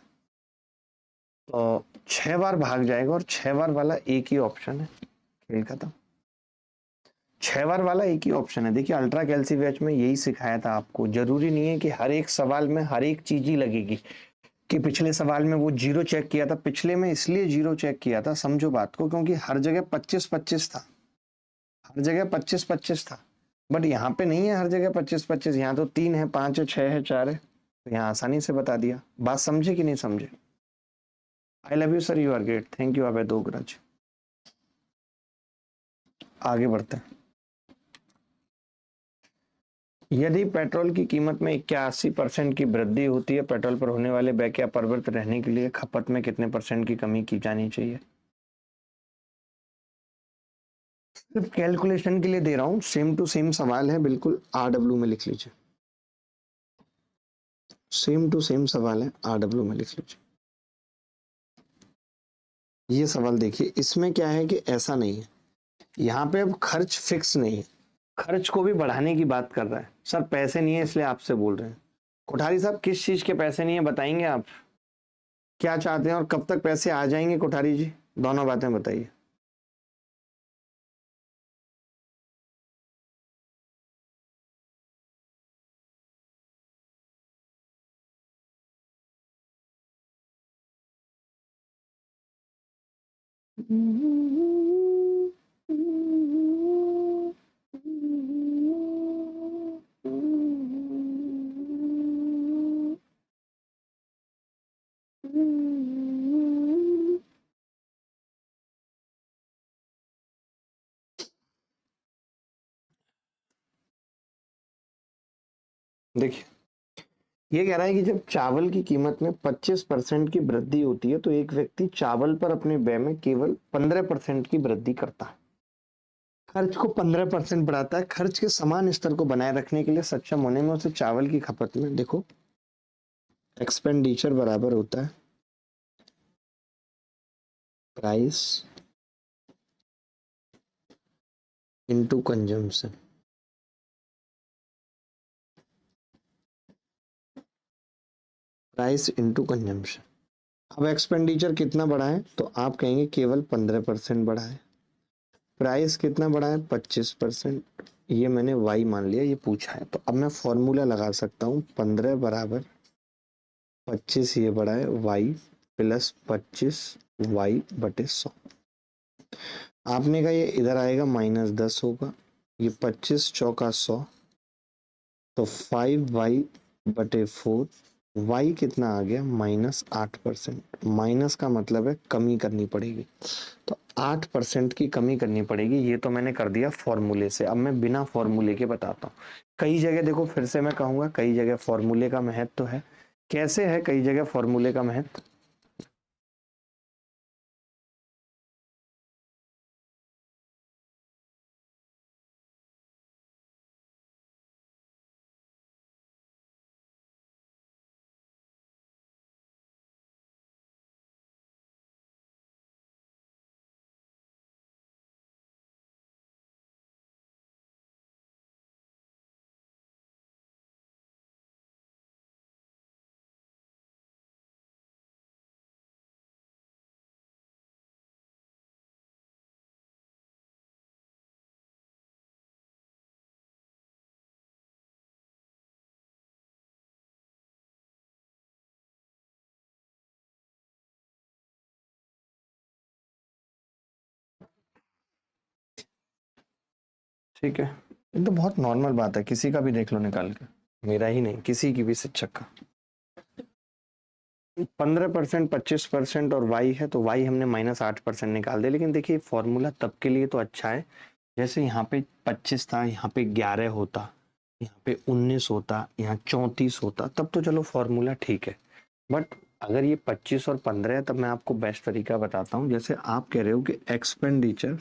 तो 6 बार भाग जाएगा, और 6 बार वाला एक ही ऑप्शन है। खेल खत्म। 6 बार वाला एक ही ऑप्शन है। देखिए अल्ट्रा कैलसी बैच में यही सिखाया था आपको। जरूरी नहीं है कि हर एक सवाल में हर एक चीज ही लगेगी। कि पिछले सवाल में वो जीरो चेक किया था, पिछले में इसलिए जीरो चेक किया था, समझो बात को, क्योंकि हर जगह 25-25 था। हर जगह 25-25 था। बट यहाँ पे नहीं है हर जगह 25-25। यहाँ तो 3 है, 5 है, 6 है, 4 है। तो यहाँ आसानी से बता दिया। बात समझे कि नहीं समझे? I love you sir, you are great, thank you. अबे दो ग्रज। आगे बढ़ते हैं। यदि पेट्रोल की कीमत में 81% की वृद्धि होती है, पेट्रोल पर होने वाले व्यय के अपरिवर्तित रहने के लिए खपत में कितने % की कमी की जानी चाहिए? सिर्फ कैलकुलेशन के लिए दे रहा हूं, सेम टू सेम सवाल है, बिल्कुल RW में लिख लीजिए। सेम टू सेम सवाल है, RW में लिख लीजिए। ये सवाल देखिए, इसमें क्या है कि ऐसा नहीं है, यहाँ पे अब खर्च फिक्स नहीं है, खर्च को भी बढ़ाने की बात कर रहा है। सर पैसे नहीं है इसलिए आपसे बोल रहे हैं। कोठारी साहब किस चीज के पैसे नहीं है बताएंगे आप? क्या चाहते हैं और कब तक पैसे आ जाएंगे कोठारी जी? दोनों बातें बताइए। देखिए ये कह रहा है कि जब चावल की कीमत में 25% की वृद्धि होती है, तो एक व्यक्ति चावल पर अपने व्यय में केवल 15% की वृद्धि करता है। खर्च को 15% बढ़ाता है। खर्च के समान स्तर को बनाए रखने के लिए सक्षम होने में उसे चावल की खपत में, देखो, एक्सपेंडिचर बराबर होता है price into consumption. Price into consumption. अब एक्सपेंडिचर कितना बढ़ा है, तो आप कहेंगे केवल 15% बढ़ा है। प्राइस कितना बढ़ा है? 25%। ये मैंने वाई मान लिया, ये पूछा है, तो अब मैं फॉर्मूला लगा सकता हूँ, 15 बराबर 25 ये बढ़ा है वाई प्लस 25 वाई बटे 100। आपने कहा ये इधर आएगा -10 होगा, ये 25 चौका 100, तो 5y बटे 4। y कितना आ गया? -8%। माइनस का मतलब है कमी करनी पड़ेगी, तो 8% की कमी करनी पड़ेगी। ये तो मैंने कर दिया फॉर्मूले से। अब मैं बिना फॉर्मूले के बताता हूँ। कई जगह देखो, फिर से मैं कहूंगा, कई जगह फॉर्मूले का महत्व तो है। कैसे है कई जगह फॉर्मूले का महत्व? ठीक है, ये तो बहुत नॉर्मल बात है, किसी का भी देख लो निकाल के, मेरा ही नहीं किसी की भी शिक्षक का। 15%, 25% और y है तो y हमने -8% निकाल दिया। लेकिन देखिए फॉर्मूला तब के लिए तो अच्छा है, जैसे यहाँ पे 25 था, यहाँ पे 11 होता, यहाँ पे 19 होता, यहाँ 34 होता, तब तो चलो फॉर्मूला ठीक है। बट अगर ये 25 और 15 है, तब मैं आपको बेस्ट तरीका बताता हूँ। जैसे आप कह रहे हो कि एक्सपेंडिचर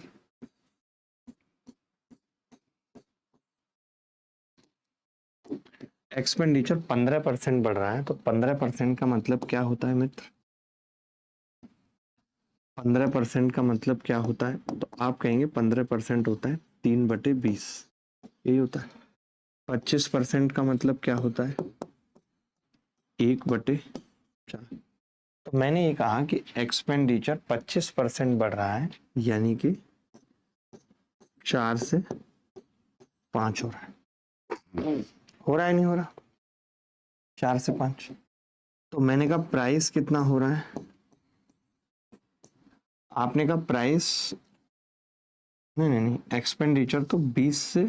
एक्सपेंडिचर 15% बढ़ रहा है, तो 15% का मतलब क्या होता है मित्र? 15% का मतलब क्या होता है? तो आप कहेंगे 15% होता है 3/20, यही होता है। 25% का मतलब क्या होता है? 1/4। तो मैंने ये कहा कि एक्सपेंडिचर 25% बढ़ रहा है, यानी कि 4 से 5 हो रहा है। हो रहा है नहीं हो रहा? 4 से 5। तो मैंने कहा प्राइस कितना हो रहा है? आपने कहा प्राइस, नहीं नहीं नहीं, एक्सपेंडिचर तो 20 से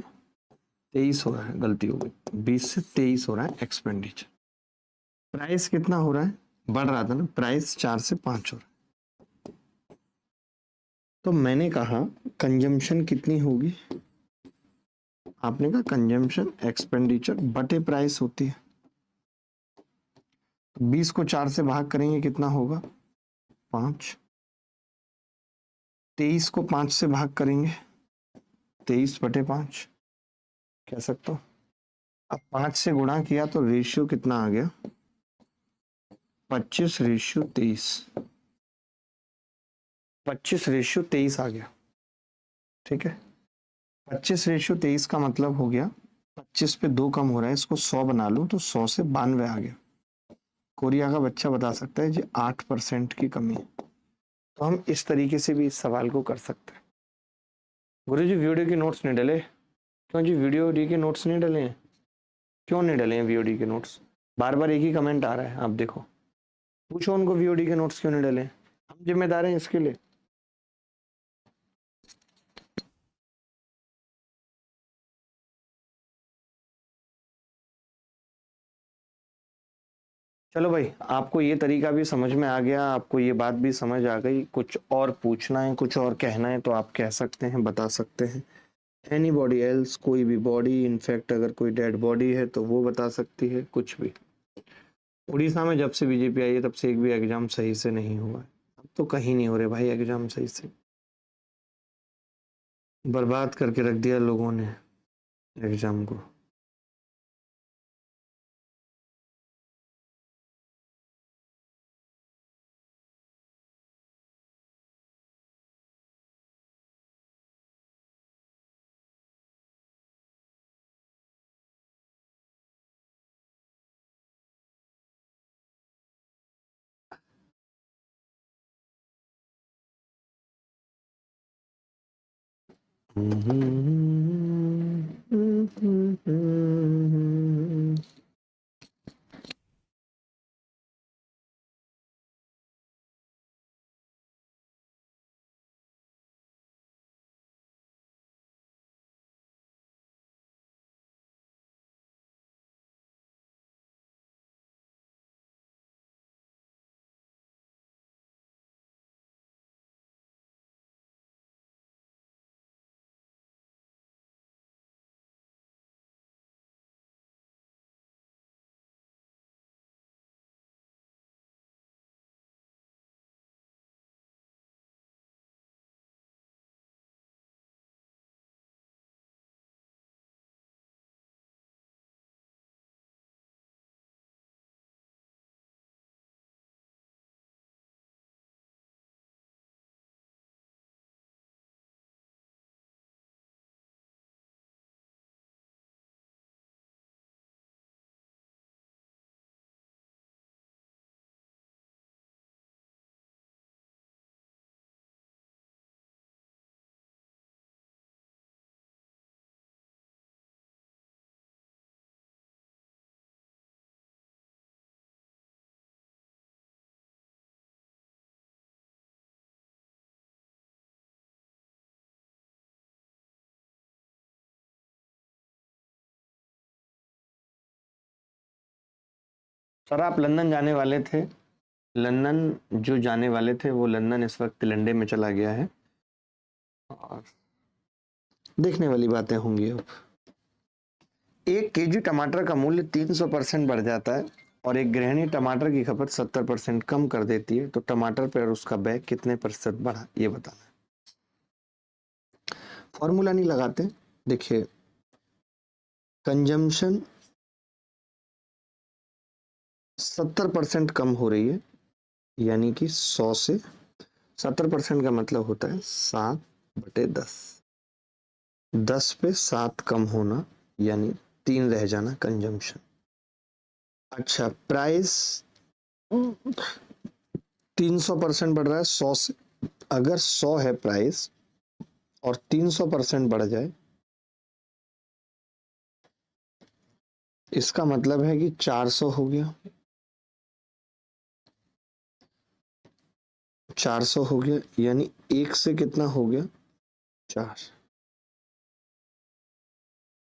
23 हो रहा है, गलती हो गई, 20 से 23 हो रहा है एक्सपेंडिचर। प्राइस कितना हो रहा है? बढ़ रहा था ना, प्राइस 4 से 5 हो रहा है। तो मैंने कहा कंजम्पशन कितनी होगी? आपने कहा कंजम्पशन एक्सपेंडिचर बटे प्राइस होती है। तो 20 को 4 से भाग करेंगे कितना होगा? 5। 23 को 5 से भाग करेंगे, 23/5 कह सकते हो। अब 5 से गुणा किया तो रेशियो कितना आ गया? 25/23। 25/23 आ गया, ठीक है। 25/23 का मतलब हो गया, 25 पे 2 कम हो रहा है, इसको 100 बना लूं तो 100 से 92 आ गया। कोरिया का बच्चा बता सकता है जी 8% की कमी है। तो हम इस तरीके से भी इस सवाल को कर सकते हैं। गुरु जी वीडियो के नोट्स नहीं डले? क्यों जी वीडियो डी के नोट्स नहीं डले हैं? क्यों नहीं डले हैं वीओडी के नोट्स? बार बार एक ही कमेंट आ रहा है, आप देखो, पूछो उनको वीओडी के नोट्स क्यों नहीं डले। हम जिम्मेदार हैं इसके लिए। चलो भाई, आपको ये तरीका भी समझ में आ गया, आपको ये बात भी समझ आ गई। कुछ और पूछना है, कुछ और कहना है तो आप कह सकते हैं, बता सकते हैं। एनी बॉडी एल्स, कोई भी बॉडी, इनफैक्ट अगर कोई डेड बॉडी है तो वो बता सकती है, कुछ भी। उड़ीसा में जब से बीजेपी आई है तब से एक भी एग्जाम सही से नहीं हुआ है। अब तो कहीं नहीं हो रहे भाई एग्जाम सही से, बर्बाद करके रख दिया लोगों ने एग्जाम को। सर आप लंदन जाने वाले थे, लंदन जो जाने वाले थे वो लंदन इस वक्त तिलंडे में चला गया है और देखने वाली बातें होंगी। अब 1 kg टमाटर का मूल्य 300% बढ़ जाता है और एक गृहिणी टमाटर की खपत 70% कम कर देती है, तो टमाटर पर उसका बैग कितने प्रतिशत बढ़ा, ये बताना है। फॉर्मूला नहीं लगाते, देखिए कंजम्पशन 70% कम हो रही है, यानी कि 100 से 70% का मतलब होता है 7/10, 10 पे 7 कम होना यानी 3 रह जाना कंजम्पशन। अच्छा, प्राइस 300% बढ़ रहा है 100 से, अगर 100 है प्राइस और 300% बढ़ जाए, इसका मतलब है कि 400 हो गया, 400 हो गया, यानी 1 से कितना हो गया 4,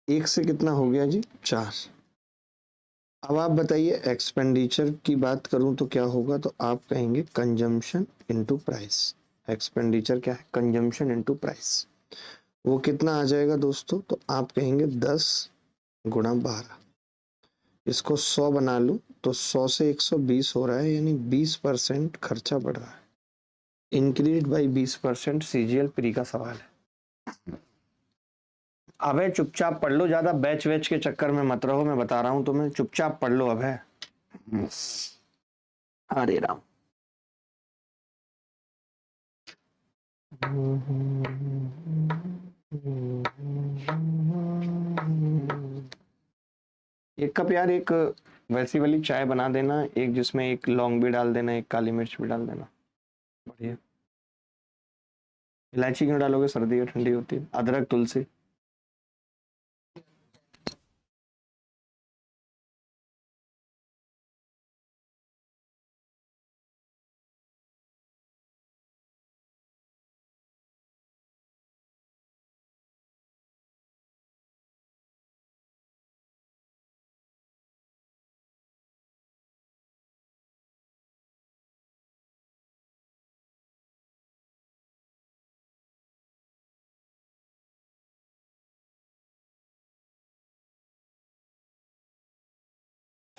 1 से कितना हो गया जी 4। अब आप बताइए एक्सपेंडिचर की बात करूं तो क्या होगा, तो आप कहेंगे कंजम्पशन इनटू प्राइस। एक्सपेंडिचर क्या है, कंजम्पशन इनटू प्राइस। वो कितना आ जाएगा दोस्तों, तो आप कहेंगे 10 गुणा 12। इसको 100 बना लूं तो 100 से 120 हो रहा है, यानी 20% खर्चा बढ़ रहा है। इंक्रीज बाई 20%, सीजीएल प्री का सवाल है। अबे चुपचाप पढ़ लो, ज्यादा बैच वैच के चक्कर में मत रहो, मैं बता रहा हूं तुम्हें, चुपचाप पढ़ लो। अब है हरे राम। एक कप यार, एक वैसी वाली चाय बना देना, एक जिसमें एक लौंग भी डाल देना, एक काली मिर्च भी डाल देना, बढ़िया। इलायची क्यों डालोगे, सर्दी और ठंडी होती है। अदरक तुलसी।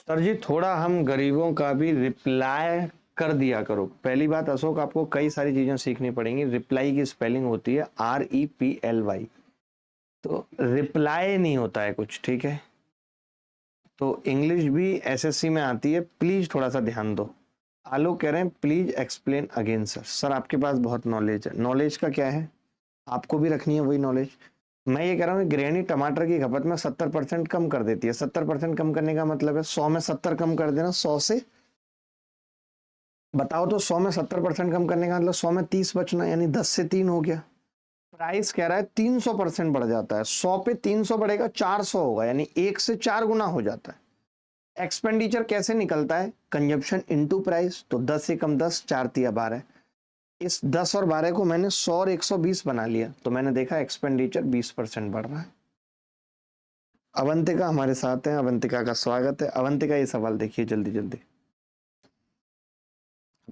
सर जी थोड़ा हम गरीबों का भी रिप्लाई कर दिया करो। पहली बात अशोक, आपको कई सारी चीजें सीखनी पड़ेंगी। रिप्लाई की स्पेलिंग होती है REPLY, तो रिप्लाई नहीं होता है कुछ, ठीक है। तो इंग्लिश भी SSC में आती है, प्लीज थोड़ा सा ध्यान दो। आलोक कह रहे हैं please explain again sir. Sir आपके पास बहुत नॉलेज है, नॉलेज का क्या है, आपको भी रखनी है वही नॉलेज। मैं ये कह रहा हूँ कि गृहिणी टमाटर की खपत में 70% कम कर देती है। 70% कम करने का मतलब है 100 में 70 कम कर देना, 100 से बताओ तो 100 में 70% कम करने का मतलब 100 में 30 बचना, यानी 10 से 3 हो गया। प्राइस कह रहा है 300% बढ़ जाता है, 100 पे 300 बढ़ेगा 400 होगा, यानी 1 से 4 गुना हो जाता है। एक्सपेंडिचर कैसे निकलता है, कंजप्शन इनटू प्राइस, तो 10 से कम 10, 4 तिया 12। इस 10 और 12 को मैंने 100 और 120 बना लिया, तो मैंने देखा एक्सपेंडिचर 20% बढ़ रहा है। अवंतिका हमारे साथ हैं, अवंतिका का स्वागत है। अवंतिका ये सवाल देखिए जल्दी जल्दी,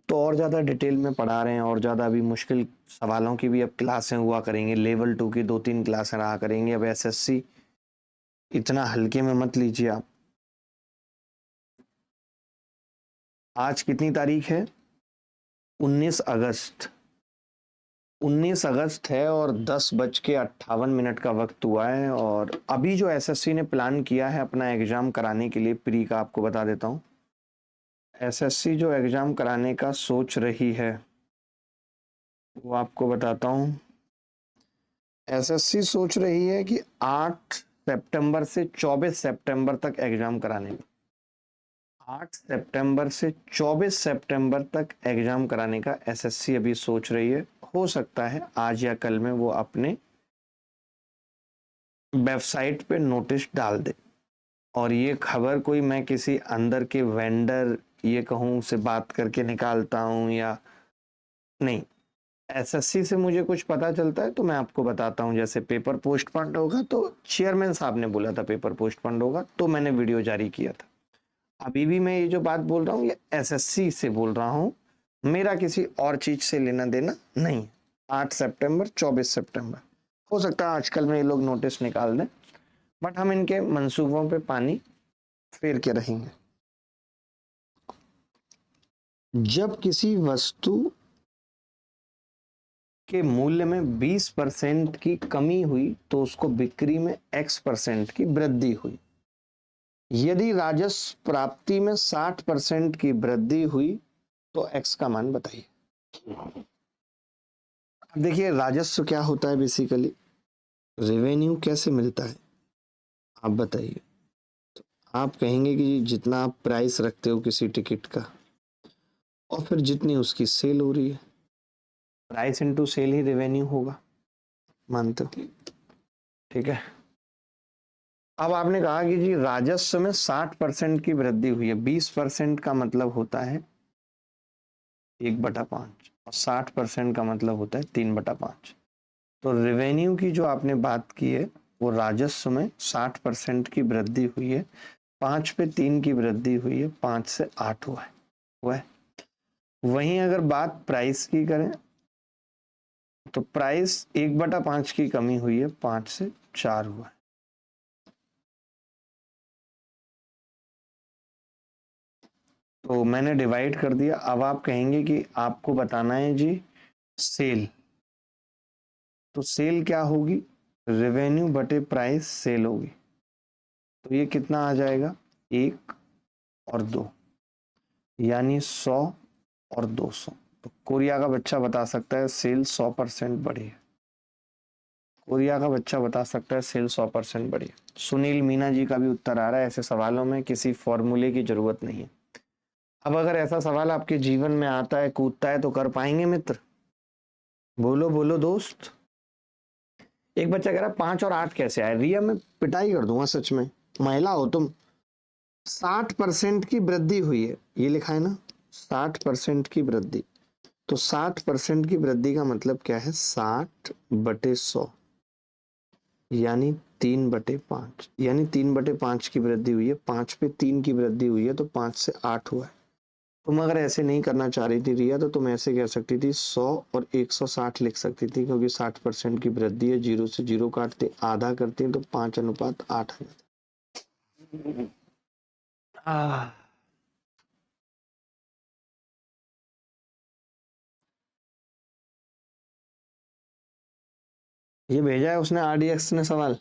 तो और ज़्यादा डिटेल में पढ़ा रहे हैं, और ज़्यादा अभी मुश्किल सवालों की भी अब क्लासें हुआ करेंगे, लेवल 2 की 2-3 क्लासें रहा करेंगे। अब SSC इतना हल्के में मत लीजिए आप। आज कितनी तारीख है, 19 अगस्त। 19 अगस्त है और 10:58 का वक्त हुआ है। और अभी जो SSC ने प्लान किया है अपना एग्जाम कराने के लिए, प्री का आपको बता देता हूँ। SSC जो एग्जाम कराने का सोच रही है वो आपको बताता हूँ। SSC सोच रही है कि 8 सितंबर से 24 सितंबर तक एग्जाम कराने में, 8 सितंबर से 24 सितंबर तक एग्जाम कराने का SSC अभी सोच रही है। हो सकता है आज या कल में वो अपने वेबसाइट पे नोटिस डाल दे। और ये खबर कोई मैं किसी अंदर के वेंडर ये कहूँ से बात करके निकालता हूँ या नहीं, SSC से मुझे कुछ पता चलता है तो मैं आपको बताता हूँ। जैसे पेपर पोस्टपोन्ड होगा तो चेयरमैन साहब ने बोला था पेपर पोस्टपोन्ड होगा, तो मैंने वीडियो जारी किया था। अभी भी मैं ये जो बात बोल रहा हूँ ये एसएससी से बोल रहा हूँ, मेरा किसी और चीज से लेना देना नहीं। 8 सितंबर 24 सितंबर हो सकता है आजकल में ये लोग नोटिस निकाल दें, बट हम इनके मंसूबों पे पानी फेर के रहेंगे। जब किसी वस्तु के मूल्य में 20% की कमी हुई तो उसको बिक्री में X% की वृद्धि हुई। यदि राजस्व प्राप्ति में 60% की वृद्धि हुई तो X का मान बताइए। अब देखिए राजस्व क्या होता है, बेसिकली रेवेन्यू कैसे मिलता है आप बताइए। आप कहेंगे कि जितना आप प्राइस रखते हो किसी टिकट का और फिर जितनी उसकी सेल हो रही है, प्राइस इनटू सेल ही रेवेन्यू होगा, मानते हो? ठीक है। अब आपने कहा कि जी राजस्व में 60% की वृद्धि हुई है, 20% का मतलब होता है 1/5 और 60% का मतलब होता है 3/5। तो रेवेन्यू की जो आपने बात की है वो राजस्व में 60% की वृद्धि हुई है, 5 पे 3 की वृद्धि हुई है, 5 से 8 हुआ है। वहीं अगर बात प्राइस की करें तो प्राइस 1/5 की कमी हुई है, 5 से 4 हुआ है। तो मैंने डिवाइड कर दिया। अब आप कहेंगे कि आपको बताना है जी सेल, तो सेल क्या होगी, रेवेन्यू बटे प्राइस सेल होगी। तो ये कितना आ जाएगा, 1 और 2 यानी 100 और 200। तो कोरिया का बच्चा बता सकता है सेल 100% बढ़ी है। कोरिया का बच्चा बता सकता है सेल 100% बढ़ी है। सुनील मीना जी का भी उत्तर आ रहा है। ऐसे सवालों में किसी फॉर्मूले की जरूरत नहीं है। अब अगर ऐसा सवाल आपके जीवन में आता है, कूदता है, तो कर पाएंगे मित्र? बोलो बोलो दोस्त। एक बच्चा कह रहा है 5 और 8 कैसे आए? रिया मैं पिटाई कर दूंगा सच में, महिला हो तुम। 60% की वृद्धि हुई है, ये लिखा है ना, 60% की वृद्धि। तो 60% की वृद्धि का मतलब क्या है, 60/100 यानी 3/5, यानी 3/5 की वृद्धि हुई है। 5 पे 3 की वृद्धि हुई है तो 5 से 8 हुआ है। तुम अगर ऐसे नहीं करना चाह रही थी रिया तो तुम ऐसे कह सकती थी 100 और 160 लिख सकती थी, क्योंकि 60% की वृद्धि है, 0 से 0 काटते आधा करते हैं तो 5:8 आ जाता। ये भेजा है उसने, RDX ने सवाल।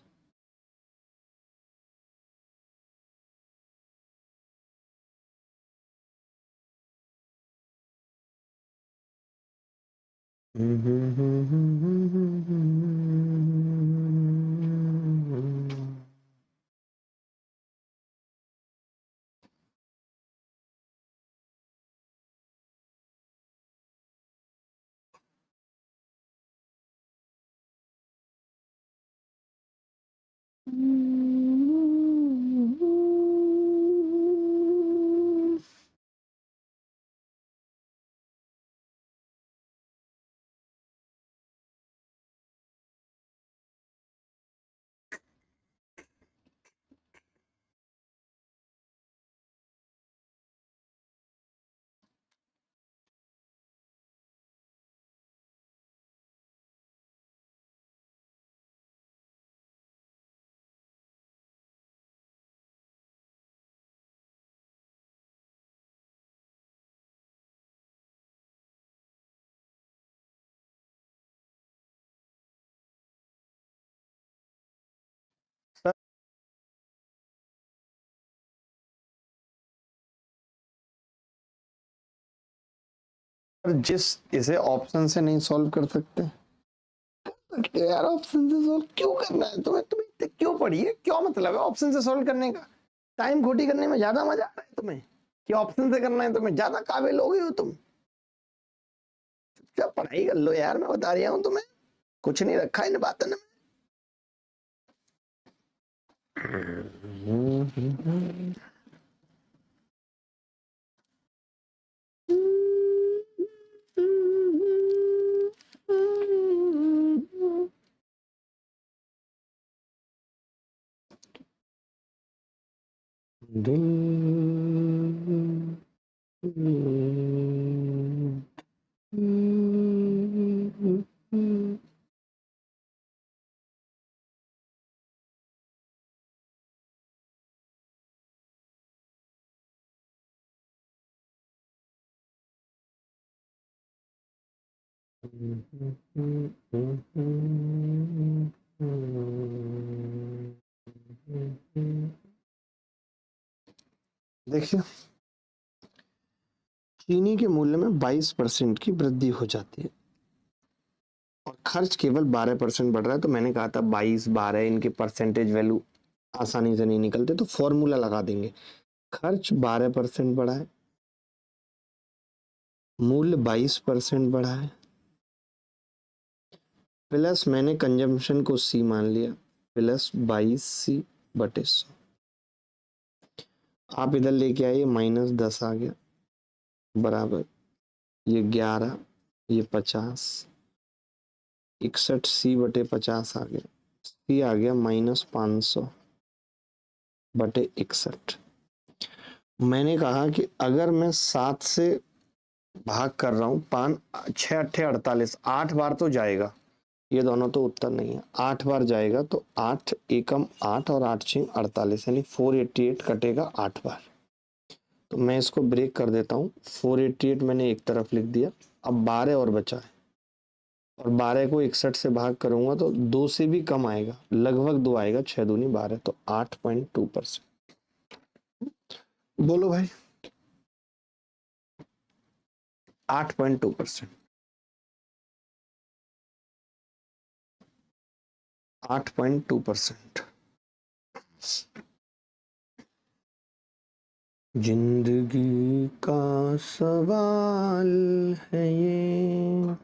जिस इसे ऑप्शन से नहीं सॉल्व कर सकते, तो यार ऑप्शन से सॉल्व क्यों करना है तुम्हें? तुम्हें इतनी क्यों पड़ी है? क्यों मतलब है ऑप्शन से सॉल्व करने का? टाइम खोटी करने में ज्यादा मजा आ रहा है तुम्हें कि ऑप्शन से करना है? तुम्हें ज्यादा काबिल हो गई हो तुम। चुपचाप पढ़ाई कर लो यार, मैं बता रहा हूँ तुम्हें, कुछ नहीं रखा इन बातों में। दिल देखिए, चीनी के मूल्य में 22% की वृद्धि हो जाती है और खर्च केवल 12% बढ़ रहा है। तो मैंने कहा था 22 12 इनके परसेंटेज वैल्यू आसानी से नहीं निकलते, तो फॉर्मूला लगा देंगे। खर्च 12% बढ़ा है, मूल्य 22% बढ़ा है, प्लस मैंने कंजम्पशन को सी मान लिया, प्लस 22C/100। आप इधर लेके आइए, -10 आ गया, बराबर ये 11, ये 50, 61C/50 आ गया, सी आ गया -500/61। मैंने कहा कि अगर मैं 7 से भाग कर रहा हूँ, 6 8 48, 8 बार तो जाएगा, ये दोनों तो उत्तर नहीं है, 8 बार जाएगा, तो 8 एकम 8 और 8 6 48, यानी 488 कटेगा 8 बार। तो मैं इसको ब्रेक कर देता हूँ, 488 मैंने एक तरफ लिख दिया, अब 12 और बचा है, और 12 को 61 से भाग करूंगा तो 2 से भी कम आएगा, लगभग 2 आएगा, 6 दूनी 12, तो 8.2%। बोलो भाई, 8.2%, 8.2%। जिंदगी का सवाल है ये।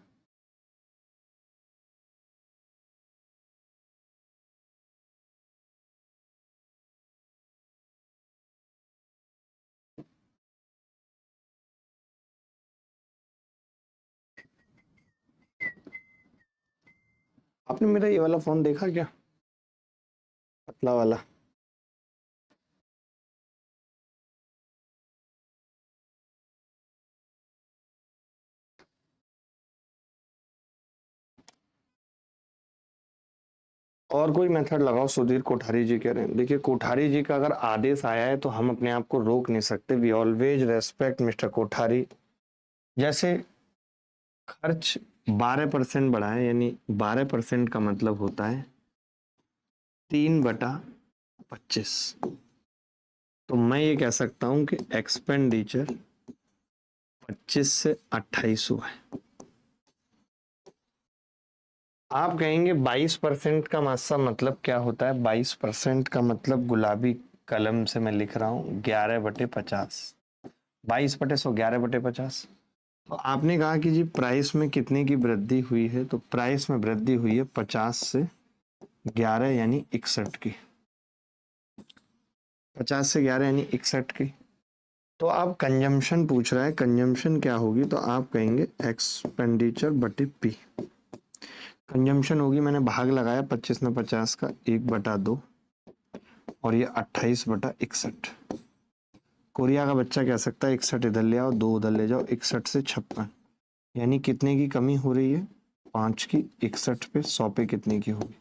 आपने मेरा ये वाला फोन देखा क्या, पतला वाला? और कोई मेथड लगाओ, सुधीर कोठारी जी कह रहे हैं। देखिए, कोठारी जी का अगर आदेश आया है तो हम अपने आप को रोक नहीं सकते। We always respect mister Kothari. जैसे खर्च 12% बढ़ा है, यानी 12% का मतलब होता है 3/25। तो मैं ये कह सकता हूं कि एक्सपेंडिचर 25 से 28 हुआ है। आप कहेंगे 22% का मासा मतलब क्या होता है? 22% का मतलब, गुलाबी कलम से मैं लिख रहा हूं, 11/50। 22/100, 11/50। तो आपने कहा कि जी प्राइस में कितने की वृद्धि हुई है, तो प्राइस में वृद्धि हुई है 50 से 11, यानी 61 की। 50 से 11 यानी 61 की। तो आप कंजम्पशन पूछ रहा है, कंजम्पशन क्या होगी, तो आप कहेंगे एक्सपेंडिचर बटे पी। कंजम्पशन होगी, मैंने भाग लगाया 25 में 50 का, 1/2, और ये 28/61। कोरिया का बच्चा कह सकता है 61 इधर ले आओ, 2 उधर ले जाओ, 61 से 56, यानी कितने की कमी हो रही है? 5 की। 61 पे 100 पे कितने की होगी?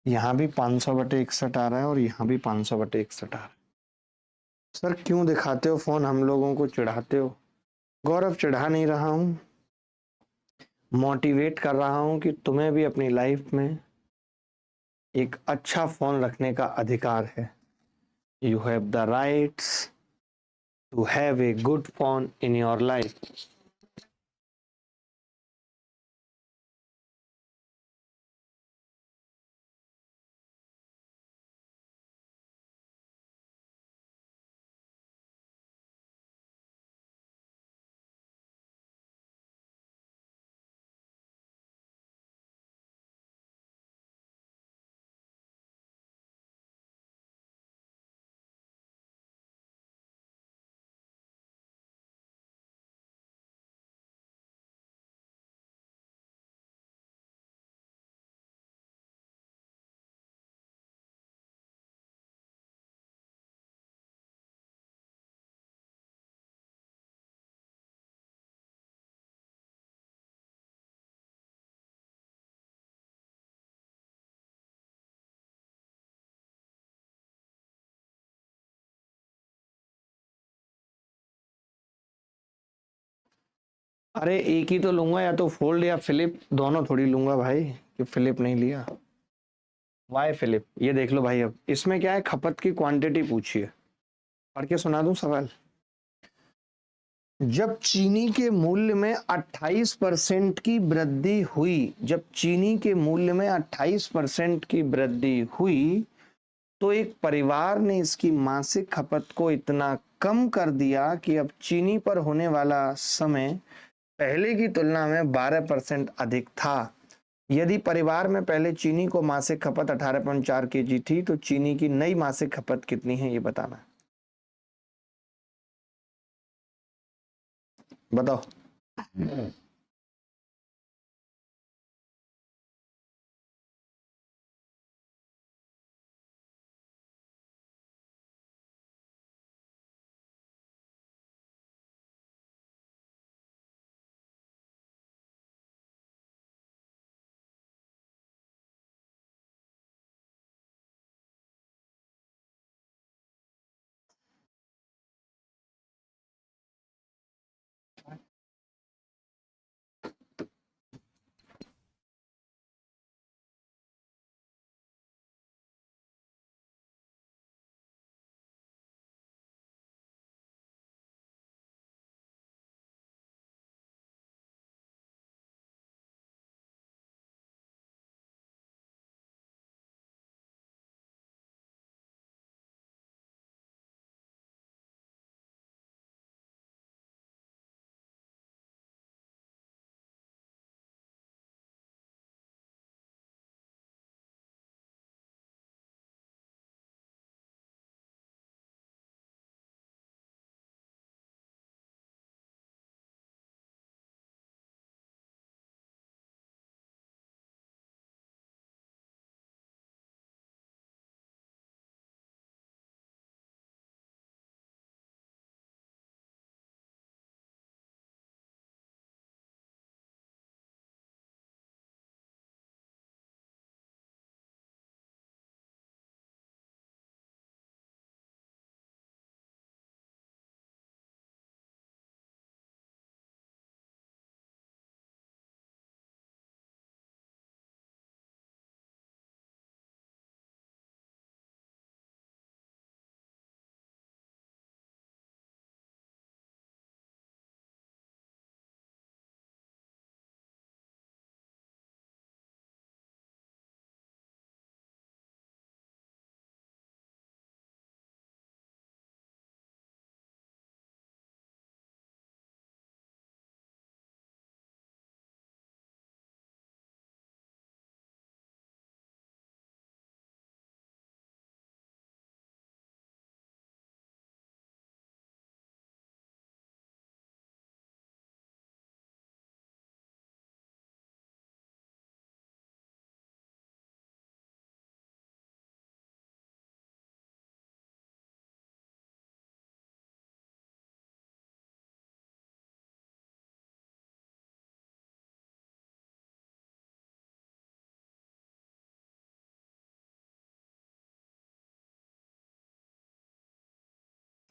यहाँ भी 500/61 आ रहा है और यहाँ भी 500/61 आ रहा है। सर क्यों दिखाते हो फोन, हम लोगों को चिढ़ाते हो? गौरव, चिढ़ा नहीं रहा हूं, मोटिवेट कर रहा हूं कि तुम्हें भी अपनी लाइफ में एक अच्छा फोन रखने का अधिकार है। You have the rights to have a good phone in your life. अरे एक ही तो लूंगा, या तो फोल्ड या फिलिप, दोनों थोड़ी लूंगा भाई कि फिलिप नहीं लिया। वाई फिलिप, ये देख लो भाई, अब इसमें क्या है, खपत की क्वांटिटी पूछी है। पढ़ के सुना दूं सवाल। जब चीनी के मूल्य में 28% की वृद्धि हुई, जब चीनी के मूल्य में 28% की वृद्धि हुई, तो एक परिवार ने इसकी मासिक खपत को इतना कम कर दिया कि अब चीनी पर होने वाला समय पहले की तुलना में 12% अधिक था। यदि परिवार में पहले चीनी को मासिक खपत 18.4 kg थी, तो चीनी की नई मासिक खपत कितनी है, ये बताना है। बताओ।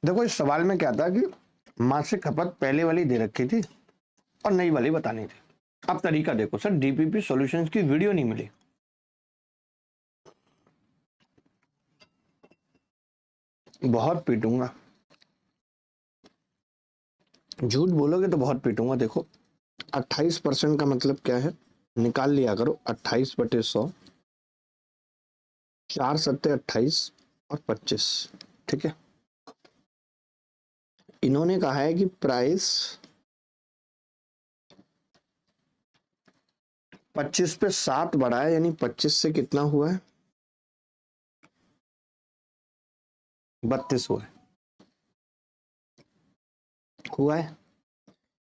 देखो इस सवाल में क्या था कि मासिक खपत पहले वाली दे रखी थी और नई वाली बतानी थी। अब तरीका देखो सर, डीपीपी सॉल्यूशंस की वीडियो नहीं मिली। बहुत पीटूंगा, झूठ बोलोगे तो बहुत पीटूंगा। देखो 28% का मतलब क्या है, निकाल लिया करो। 28/100, 4×7=28 और 25। ठीक है, इन्होंने कहा है कि प्राइस 25 पे 7 बढ़ा है, यानी 25 से कितना हुआ है, 32 हुआ है।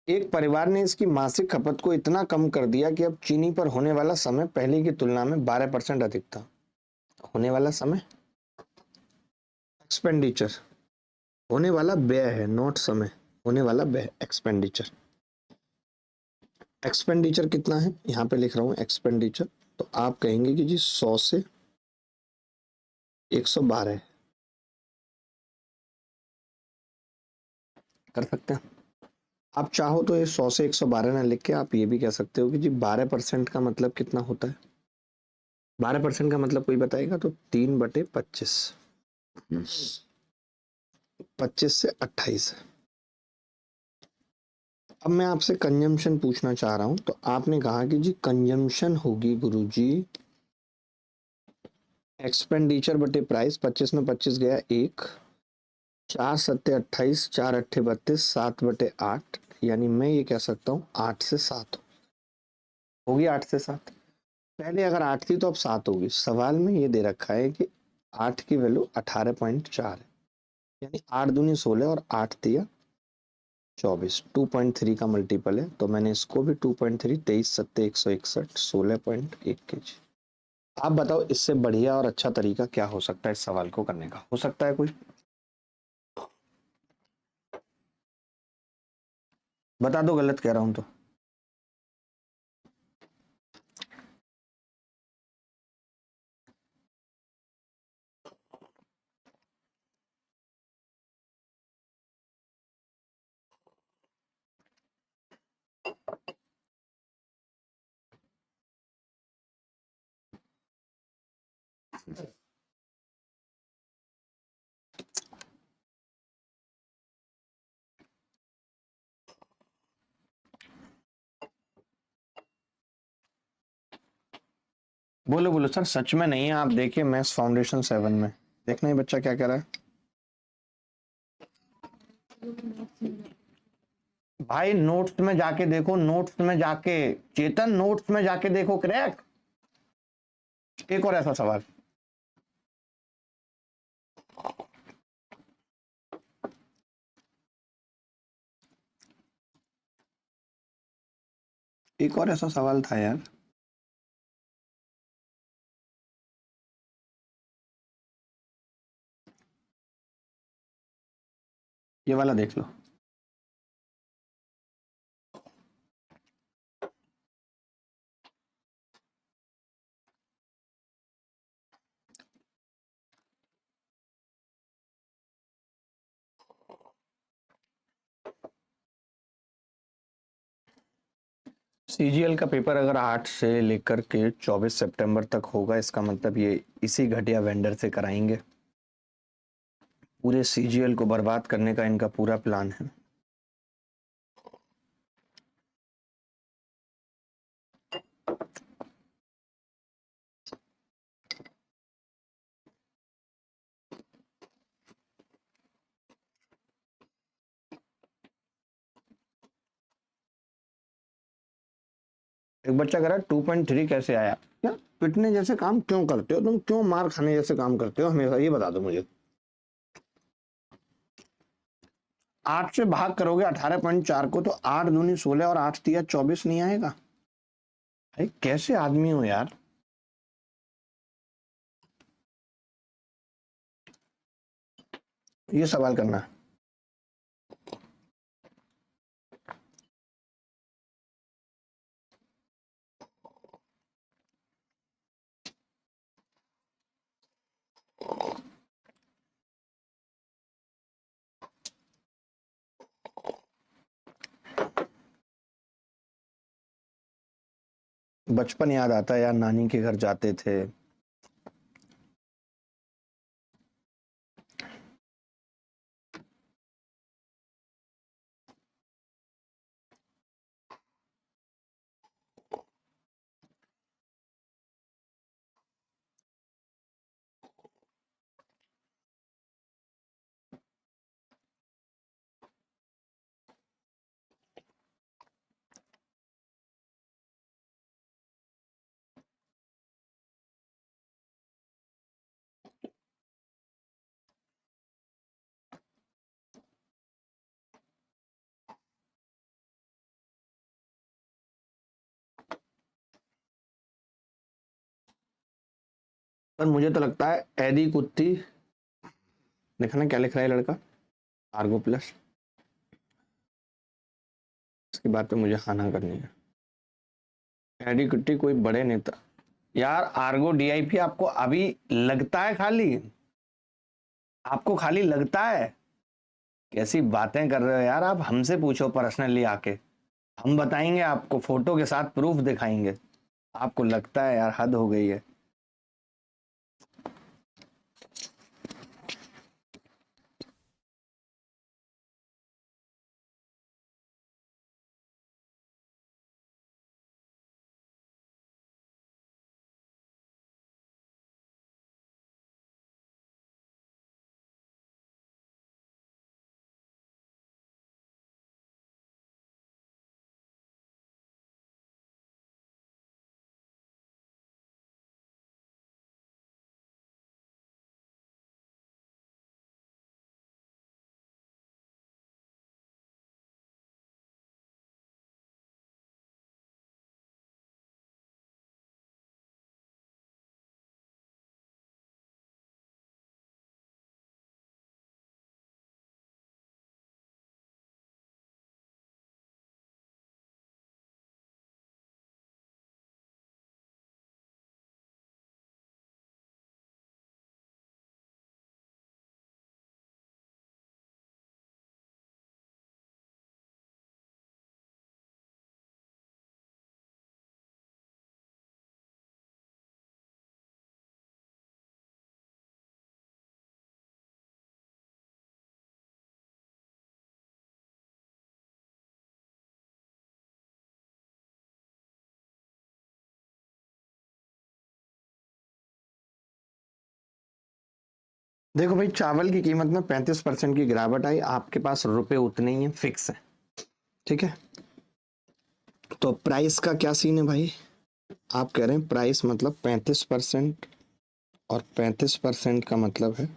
एक परिवार ने इसकी मासिक खपत को इतना कम कर दिया कि अब चीनी पर होने वाला समय पहले की तुलना में 12% अधिक था। होने वाला समय, एक्सपेंडिचर, होने वाला व्यय है, नॉट समय, होने वाला व्यय, एक्सपेंडिचर। एक्सपेंडिचर कितना है, यहां पे लिख रहा हूं एक्सपेंडिचर। तो आप कहेंगे कि जी 100 से 112 है। कर सकते हैं। आप चाहो तो ये 100 से 112 ना लिख के आप ये भी कह सकते हो कि जी 12% का मतलब कितना होता है। 12% का मतलब कोई बताएगा तो 3/25, 25 से 28। अब मैं आपसे कंजम्पशन पूछना चाह रहा हूं, तो आपने कहा कि जी कंजम्पशन होगी गुरुजी एक्सपेंडिचर बटे प्राइस। 25 में 25 गया 1, 4 सत्ते 28, 4 अट्ठे 32, 7/8, यानी मैं ये कह सकता हूँ 8 से 7 होगी। 8 से 7 पहले अगर 8 थी तो अब 7 होगी। सवाल में ये दे रखा है कि 8 की वैल्यू 18.4 है, यानी 8 दूनी 16 और 8 दिया 24, 2.3 का मल्टीपल है, तो मैंने इसको भी 2.3, 23 सत्ते 161, 16.1 kg। आप बताओ इससे बढ़िया और अच्छा तरीका क्या हो सकता है इस सवाल को करने का? हो सकता है कोई? बता दो गलत कह रहा हूं तो। बोलो बोलो सर, सच में नहीं है। आप देखिए मैथ्स फाउंडेशन 7 में, देखना ये बच्चा क्या कह रहा है। भाई नोट्स में जाके देखो, नोट्स में जाके, चेतन नोट्स में जाके देखो क्रैक। एक और ऐसा सवाल, एक और ऐसा सवाल था यार। ये वाला देख लो। सीजीएल का पेपर अगर 8 से लेकर के 24 सितंबर तक होगा, इसका मतलब ये इसी घटिया वेंडर से कराएंगे। पूरे सीजीएल को बर्बाद करने का इनका पूरा प्लान है। एक बच्चा कह रहा है 2.3 कैसे आया? क्या पिटने जैसे काम क्यों करते हो तुम? क्यों मार खाने जैसे काम करते हो हमेशा? ये बता दो मुझे। 8 से भाग करोगे 18.4 को, तो 8 दूनी 16 और 8 तिया 24 नहीं आएगा? भाई कैसे आदमी हो यार? ये सवाल करना है। बचपन याद आता है यार, नानी के घर जाते थे। पर मुझे तो लगता है ऐदी कुत्ती, देखा ना क्या लिख रहा है लड़का, आर्गो प्लस। इसकी बात पे मुझे खाना करनी है। ऐडी कुत्ती कोई बड़े नेता यार। आर्गो डीआईपी आपको अभी लगता है खाली? आपको खाली लगता है? कैसी बातें कर रहे हो यार आप, हमसे पूछो पर्सनली आके, हम बताएंगे आपको, फोटो के साथ प्रूफ दिखाएंगे। आपको लगता है यार हद हो गई है। देखो भाई, चावल की कीमत में 35% की गिरावट आई, आपके पास रुपए उतने ही हैं, फिक्स है, ठीक है। तो प्राइस का क्या सीन है भाई, आप कह रहे हैं प्राइस मतलब 35%, और 35% का मतलब है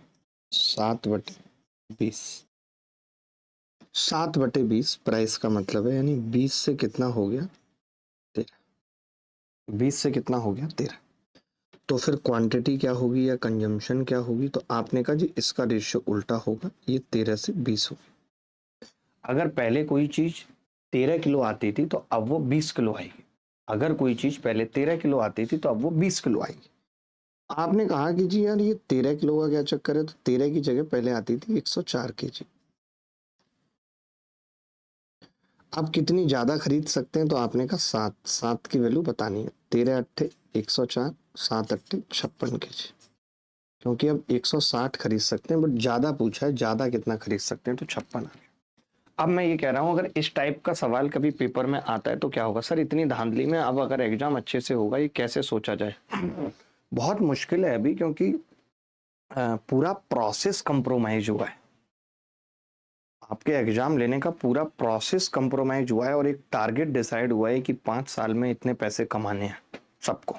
7/20। 7/20 प्राइस का मतलब है, यानी 20 से कितना हो गया, 13। 20 से कितना हो गया, 13। तो फिर क्वांटिटी क्या होगी या कंजम्पशन क्या होगी, तो आपने कहा जी इसका रेशियो उल्टा होगा, ये 13 से 20 होगी। अगर पहले कोई चीज 13 किलो आती थी तो अब वो 20 किलो आएगी। अगर कोई चीज पहले 13 किलो आती थी तो अब वो 20 किलो आएगी। आपने कहा कि जी यार ये 13 किलो का क्या चक्कर है, तो 13 की जगह पहले आती थी 104 केजी। आप कितनी ज्यादा खरीद सकते हैं, तो आपने कहा 7, 7 की वैल्यू बतानी है। 13 अट्ठे 104, 7 अट्ठे 56 केजी। क्योंकि अब 160 खरीद सकते हैं, बट ज्यादा पूछा है, ज्यादा कितना खरीद सकते हैं, तो 56 आ गया। अब मैं ये कह रहा हूं, अगर इस टाइप का सवाल कभी पेपर में आता है तो क्या होगा सर, इतनी धांधली में अब अगर एग्जाम अच्छे से होगा, ये कैसे सोचा जाए। बहुत मुश्किल है अभी, क्योंकि पूरा प्रोसेस कंप्रोमाइज हुआ है। आपके एग्जाम लेने का पूरा प्रोसेस कंप्रोमाइज हुआ है, और एक टारगेट डिसाइड हुआ है कि 5 साल में इतने पैसे कमाने हैं सबको।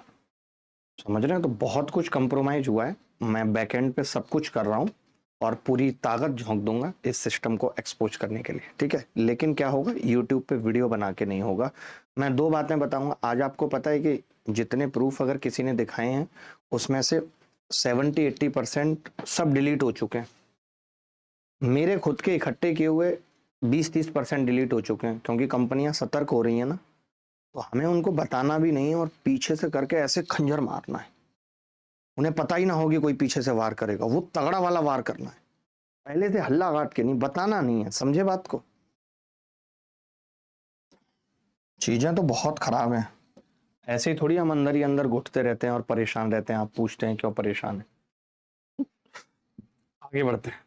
समझ रहे हैं, तो बहुत कुछ कंप्रोमाइज हुआ है। मैं बैकएंड पे सब कुछ कर रहा हूँ, और पूरी ताकत झोंक दूंगा इस सिस्टम को एक्सपोज करने के लिए, ठीक है। लेकिन क्या होगा, यूट्यूब पे वीडियो बना के नहीं होगा। मैं 2 बातें बताऊंगा आज। आपको पता है कि जितने प्रूफ अगर किसी ने दिखाए हैं, उसमें से 70-80% सब डिलीट हो चुके हैं। मेरे खुद के इकट्ठे किए हुए 20-30% डिलीट हो चुके हैं, क्योंकि कंपनियां सतर्क हो रही हैं ना, तो हमें उनको बताना भी नहीं है, और पीछे से करके ऐसे खंजर मारना है, उन्हें पता ही ना होगी कोई पीछे से वार करेगा, वो तगड़ा वाला वार करना है, पहले से हल्ला काट के नहीं, बताना नहीं है, समझे बात को। चीजें तो बहुत खराब हैं। ऐसे ही थोड़ी हम अंदर ही अंदर घुटते रहते हैं और परेशान रहते हैं। आप पूछते हैं क्यों परेशान है, आगे बढ़ते हैं।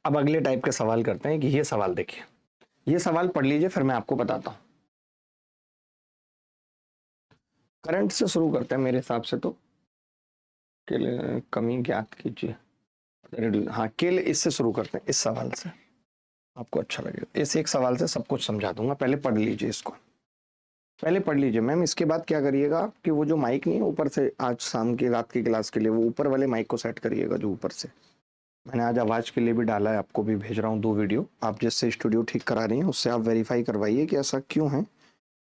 अब अगले टाइप के सवाल करते हैं, कि ये सवाल देखिए, ये सवाल पढ़ लीजिए, फिर मैं आपको बताता हूं। करंट से शुरू करते हैं मेरे हिसाब से तो, कमी ज्ञात कीजिए। हाँ, केल इससे शुरू करते हैं, इस सवाल से, आपको अच्छा लगेगा। इस एक सवाल से सब कुछ समझा दूंगा, पहले पढ़ लीजिए इसको, पहले पढ़ लीजिए मैम। इसके बाद क्या करिएगा कि वो जो माइक नहीं है ऊपर से, आज शाम की रात की क्लास के लिए वो ऊपर वाले माइक को सेट करिएगा, जो ऊपर से मैंने आज आवाज के लिए भी डाला है, आपको भी भेज रहा हूँ 2 वीडियो। आप जिससे स्टूडियो ठीक करा रही हैं उससे आप वेरीफाई करवाइए कि ऐसा क्यों है,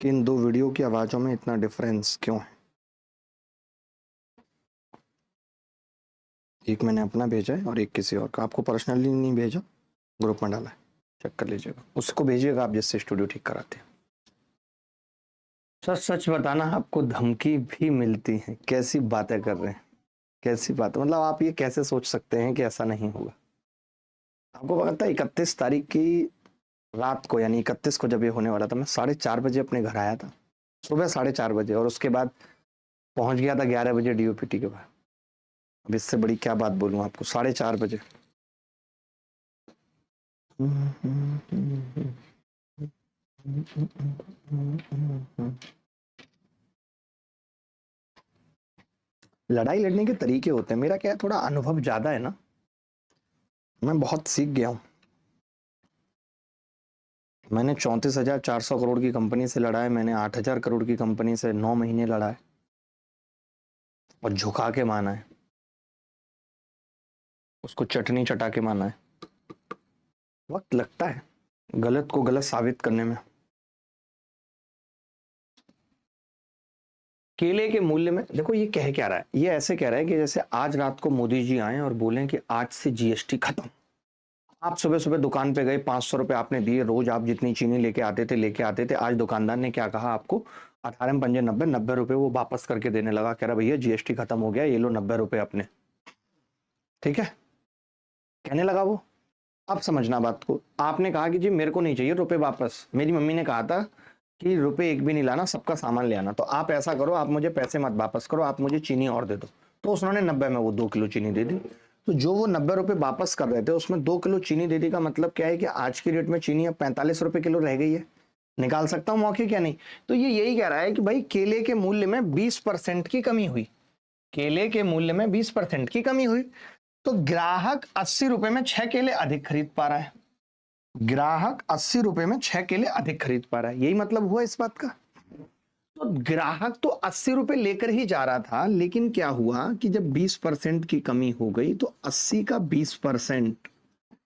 कि इन 2 वीडियो की आवाजों में इतना डिफरेंस क्यों है। एक मैंने अपना भेजा है और एक किसी और का, आपको पर्सनली नहीं भेजा, ग्रुप में डाला है, चेक कर लीजिएगा, उसको भेजिएगा आप जिससे स्टूडियो ठीक कराते हैं। सच सच बताना, आपको धमकी भी मिलती है, कैसी बातें कर रहे हैं, कैसी बात है, मतलब आप ये कैसे सोच सकते हैं कि ऐसा नहीं होगा। आपको पता है 31 तारीख की रात को, यानी 31 को जब ये होने वाला था, मैं 4:30 बजे अपने घर आया था, सुबह 4:30 बजे, और उसके बाद पहुंच गया था 11 बजे डीओपीटी के बाद। अब इससे बड़ी क्या बात बोलूं आपको, 4:30 बजे। लड़ाई लड़ने के तरीके होते हैं, मेरा क्या है, थोड़ा अनुभव ज्यादा है ना, मैं बहुत सीख गया हूं। मैंने 34,400 करोड़ की कंपनी से लड़ा है, मैंने 8,000 करोड़ की कंपनी से 9 महीने लड़ा है, और झुका के माना है, उसको चटनी चटा के माना है। वक्त लगता है गलत को गलत साबित करने में। केले के मूल्य में देखो, ये कह क्या रहा है, ये ऐसे कह रहा है कि जैसे आज रात को मोदी जी आए और बोले कि आज से जीएसटी खत्म। आप सुबह सुबह दुकान पे गए, 500 रुपए आपने दिए, रोज आप जितनी चीनी लेके आते थे। आज दुकानदार ने क्या कहा आपको, 18 पंजे 90 रुपए वो वापस करके देने लगा, कह रहा भैया जीएसटी खत्म हो गया, ये लो 90 रुपए अपने। ठीक है, कहने लगा वो। अब समझना बात को, आपने कहा कि जी मेरे को नहीं चाहिए रुपए वापस, मेरी मम्मी ने कहा था कि रुपए एक भी नहीं लाना, सबका सामान ले आना, तो आप ऐसा करो, आप मुझे पैसे मत वापस करो, आप मुझे चीनी और दे दो। तो उसने 90 में वो 2 किलो चीनी दे दी। तो जो वो 90 रुपए वापस कर रहे थे, उसमें 2 किलो चीनी दे दी का मतलब क्या है कि आज की डेट में चीनी अब 45 रुपए किलो रह गई है। निकाल सकता हूं मौके, क्या नहीं? तो ये यही कह रहा है कि भाई केले के मूल्य में 20% की कमी हुई, केले के मूल्य में 20% की कमी हुई, तो ग्राहक 80 रुपए में 6 केले अधिक खरीद पा रहा है। ग्राहक 80 रुपए में 6 केले अधिक खरीद पा रहा है, यही मतलब हुआ इस बात का। तो ग्राहक तो 80 रुपए लेकर ही जा रहा था, लेकिन क्या हुआ कि जब 20% की कमी हो गई, तो 80 का 20%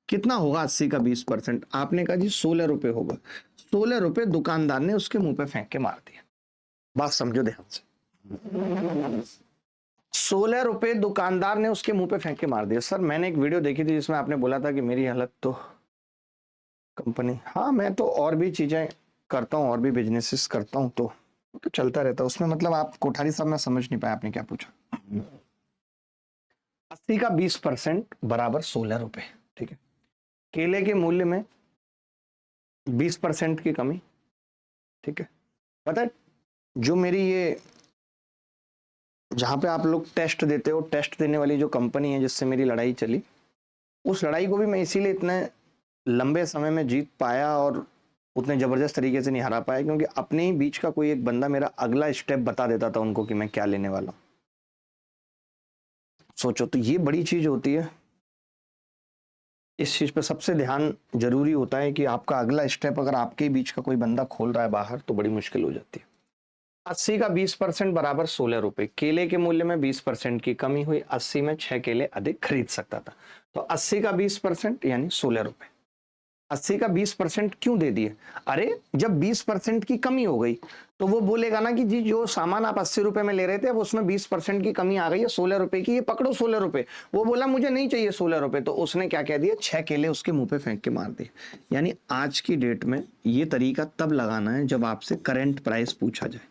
कितना होगा? 80 का 20% आपने कहा जी 16 रुपए होगा। 16 रुपए दुकानदार ने उसके मुंह पे फेंक के मार दिया। बात समझो ध्यान से, 16 रुपए दुकानदार ने उसके मुंह पे फेंक के मार दिया। सर मैंने एक वीडियो देखी थी जिसमें आपने बोला था कि मेरी हालत तो कंपनी, हाँ मैं तो और भी चीजें करता हूँ, और भी बिजनेसेस करता हूँ, तो चलता रहता है उसमें। मतलब आप कोठारी साहब, मैं समझ नहीं पाया आपने क्या पूछा। 80 का 20% बराबर 16 रुपए। ठीक है, केले के मूल्य में 20% की कमी। ठीक है, पता है जो मेरी ये, जहां पे आप लोग टेस्ट देते हो, टेस्ट देने वाली जो कंपनी है जिससे मेरी लड़ाई चली, उस लड़ाई को भी मैं इसीलिए इतने लंबे समय में जीत पाया और उतने जबरदस्त तरीके से नहीं हरा पाया, क्योंकि अपने ही बीच का कोई एक बंदा मेरा अगला स्टेप बता देता था उनको कि मैं क्या लेने वाला हूं। सोचो, तो ये बड़ी चीज होती है। इस चीज पे सबसे ध्यान जरूरी होता है कि आपका अगला स्टेप अगर आपके बीच का कोई बंदा खोल रहा है बाहर, तो बड़ी मुश्किल हो जाती है। 80 का 20% बराबर 16 रुपए। केले के मूल्य में 20% की कमी हुई, 80 में 6 केले अधिक खरीद सकता था। तो 80 का 20% यानी 16 रुपए। 80 का 20% क्यों दे दिए? अरे जब 20% की कमी हो गई, तो वो बोलेगा ना कि जी जो सामान आप 80 रुपए में ले रहे थे, अब उसमें 20% की कमी आ गई है 16 रुपए की, ये पकड़ो 16 रुपए। वो बोला मुझे नहीं चाहिए 16 रुपए, तो उसने क्या कह दिया, 6 केले उसके मुंह पे फेंक के मार दिए। यानी आज की डेट में ये तरीका तब लगाना है जब आपसे करंट प्राइस पूछा जाए।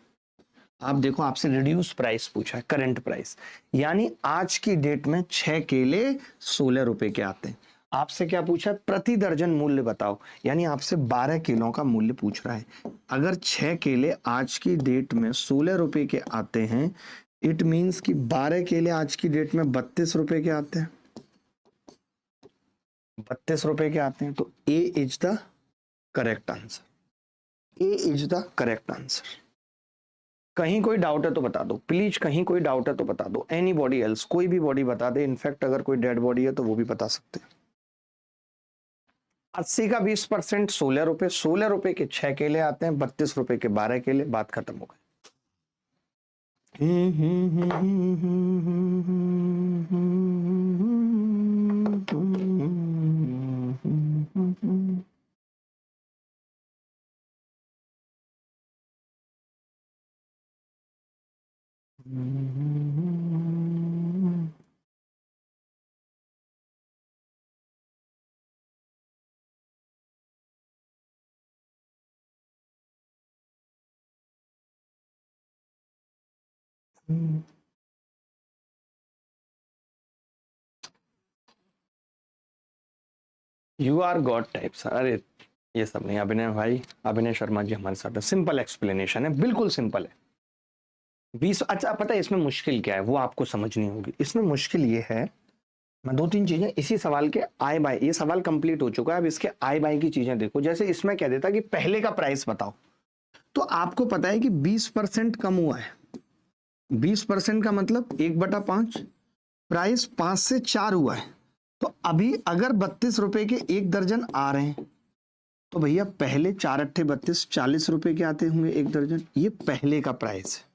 आप देखो, आपसे रिड्यूस प्राइस पूछा है, करंट प्राइस, यानी आज की डेट में 6 केले 16 रुपए के आते हैं। आपसे क्या पूछा है, प्रति दर्जन मूल्य बताओ, यानी आपसे 12 किलो का मूल्य पूछ रहा है। अगर 6 केले आज की डेट में 16 रुपए के आते हैं, इट मीन्स कि 12 केले आज की डेट में 32 रुपए के आते हैं। 32 रुपए के आते हैं, तो A is the correct answer. A is the correct answer. कहीं कोई डाउट है तो बता दो प्लीज, कहीं कोई डाउट है तो बता दो। एनी बॉडी एल्स, कोई भी बॉडी बता दे, इनफैक्ट अगर कोई डेड बॉडी है तो वो भी बता सकते हैं। 80 का 20% 16 रुपए, 16 रुपए के 6 केले आते हैं, 32 रुपए के 12 केले, बात खत्म हो गई। You are god type sir. अरे ये सब नहीं, अभिनय भाई, अभिनय शर्मा जी हमारे साथ है। सिंपल एक्सप्लेनेशन है, बिल्कुल सिंपल है। 20, अच्छा पता है इसमें मुश्किल क्या है, वो आपको समझनी होगी। इसमें मुश्किल ये है, मैं 2-3 चीजें इसी सवाल के आय बाय, ये सवाल कंप्लीट हो चुका है, अब इसके आय बाय की चीजें देखो। जैसे इसमें कह देता कि पहले का प्राइस बताओ, तो आपको पता है कि 20% कम हुआ है। 20% का मतलब 1/5, प्राइस 5 से 4 हुआ है। तो अभी अगर 32 रुपए के 1 दर्जन आ रहे हैं, तो भैया पहले 4 अट्ठे 32, 40 रुपए के आते होंगे 1 दर्जन। ये पहले का प्राइस है।